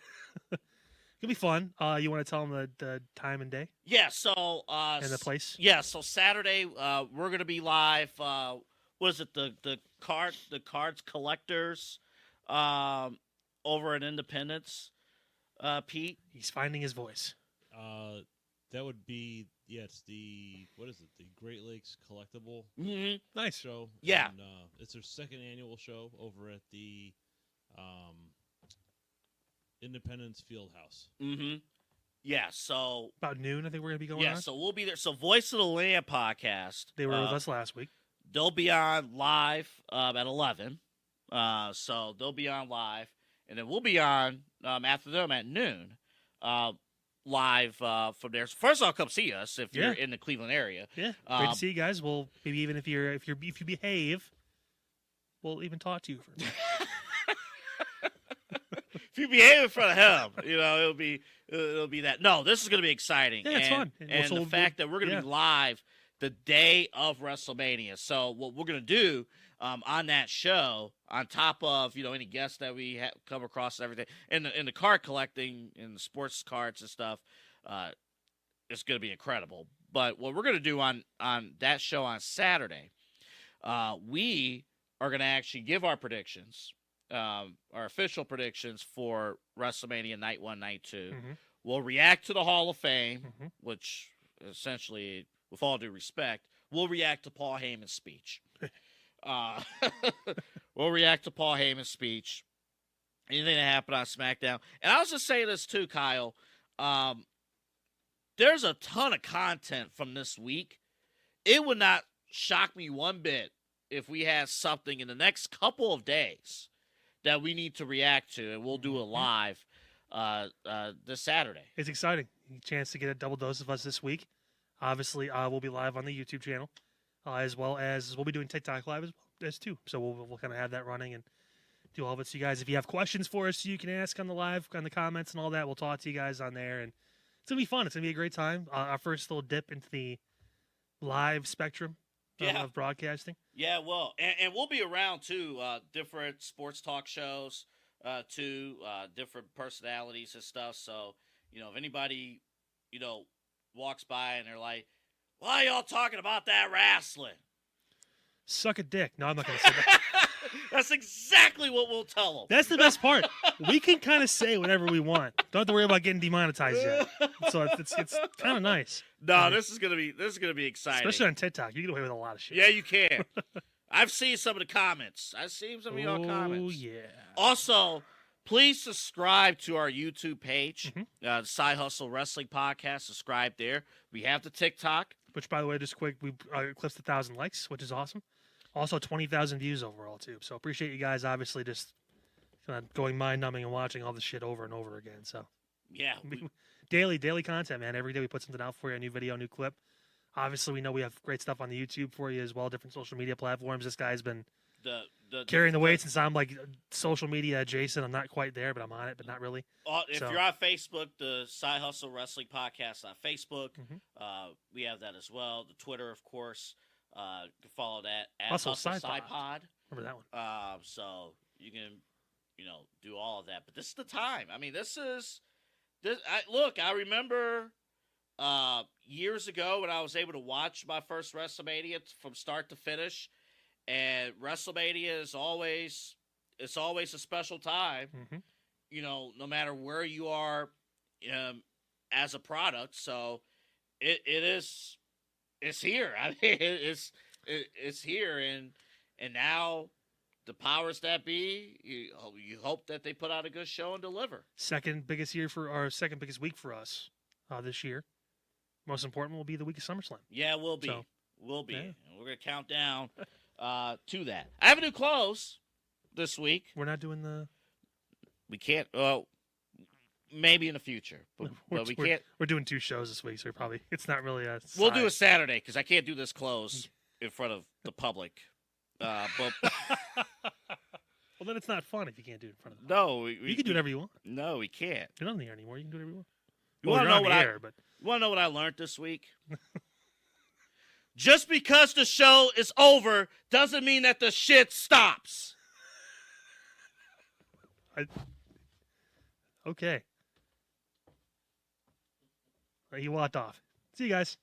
It'll be fun. You want to tell them the time and day? Yeah, so... and the place? Yeah, so Saturday, we're going to be live. What is it? The Cards Collectors over at Independence, Pete? He's finding his voice. That would be, it's the, what is it? The Great Lakes Collectible Nice. show. Yeah. And, it's their second annual show over at the Independence Fieldhouse. Mm-hmm. Yeah, so... About noon, I think we're going to be going on. Yeah, so we'll be there. So Voice of the Land podcast. They were with us last week. They'll be on live at 11. So they'll be on live. And then we'll be on after them at noon. Live from there. So first, I'll come see us if you're in the Cleveland area. Yeah, great to see you guys. Well, maybe even if you behave, we'll even talk to you for a minute. If you behave in front of him, it'll be that. No, this is going to be exciting. Yeah, it's fun. And the fact that we're going to be live the day of WrestleMania. So what we're going to do on that show, on top of any guests that we come across and everything, and the card collecting and the sports cards and stuff, it's going to be incredible. But what we're going to do on that show on Saturday, we are going to actually give our predictions, our official predictions for WrestleMania Night 1, Night 2. Mm-hmm. We'll react to the Hall of Fame, which essentially, with all due respect, we'll react to Paul Heyman's speech. We'll react to Paul Heyman's speech. Anything that happened on SmackDown. And I'll just say this too, Kyle. There's a ton of content from this week. It would not shock me one bit if we had something in the next couple of days that we need to react to, and we'll do it live this Saturday. It's exciting. A chance to get a double dose of us this week. Obviously, we'll be live on the YouTube channel, as well as we'll be doing TikTok live as too. So we'll kind of have that running and do all of it. So you guys, if you have questions for us, you can ask on the comments and all that. We'll talk to you guys on there, and it's gonna be fun. It's gonna be a great time. Our first little dip into the live spectrum of broadcasting. Yeah, well, and we'll be around too. Different sports talk shows, too. Different personalities and stuff. So if anybody walks by and they're like, "Why are y'all talking about that wrestling?" Suck a dick. No, I'm not going to say that. That's exactly what we'll tell them. That's the best part. We can kind of say whatever we want. Don't have to worry about getting demonetized yet. So it's kind of nice. No, this is gonna be exciting, especially on TikTok. You get away with a lot of shit. Yeah, you can. I've seen some of the comments. I've seen some of your comments. Oh yeah. Also, please subscribe to our YouTube page, the Side Hustle Wrestling Podcast. Subscribe there. We have the TikTok. Which, by the way, just quick, we eclipsed 1,000 likes, which is awesome. Also, 20,000 views overall, too. So, appreciate you guys, obviously, just going mind-numbing and watching all this shit over and over again. So, yeah. Daily content, man. Every day we put something out for you, a new video, a new clip. Obviously, we know we have great stuff on the YouTube for you as well, different social media platforms. This guy's been carrying the weight since I'm like social media adjacent. I'm not quite there, but I'm on it, but not really. If you're on Facebook, the Side Hustle Wrestling Podcast on Facebook, we have that as well. The Twitter, of course, you can follow that at also Hustle SciPod. SciPod. Remember that one? So you can, do all of that. But this is the time. I mean, I remember years ago when I was able to watch my first WrestleMania from start to finish. And WrestleMania is always a special time, no matter where you are as a product. So it's here. I mean, it's here, and now the powers that be, you hope that they put out a good show and deliver. Second biggest week for us this year. Most important will be the week of SummerSlam. Yeah, we'll be. So, we'll be. Yeah. We're gonna count down. To that. I have a new clothes this week. We're not doing the... We can't... Well, maybe in the future. But we can't... We're doing 2 shows this week, so it's not really a... We'll do a Saturday, because I can't do this clothes in front of the public. But... Well, then it's not fun if you can't do it in front of the public. No. You can do whatever you want. No, we can't. You're not on the air anymore. You can do whatever you want. You want to know what I learned this week? Just because the show is over doesn't mean that the shit stops. Okay. He walked off. See you guys.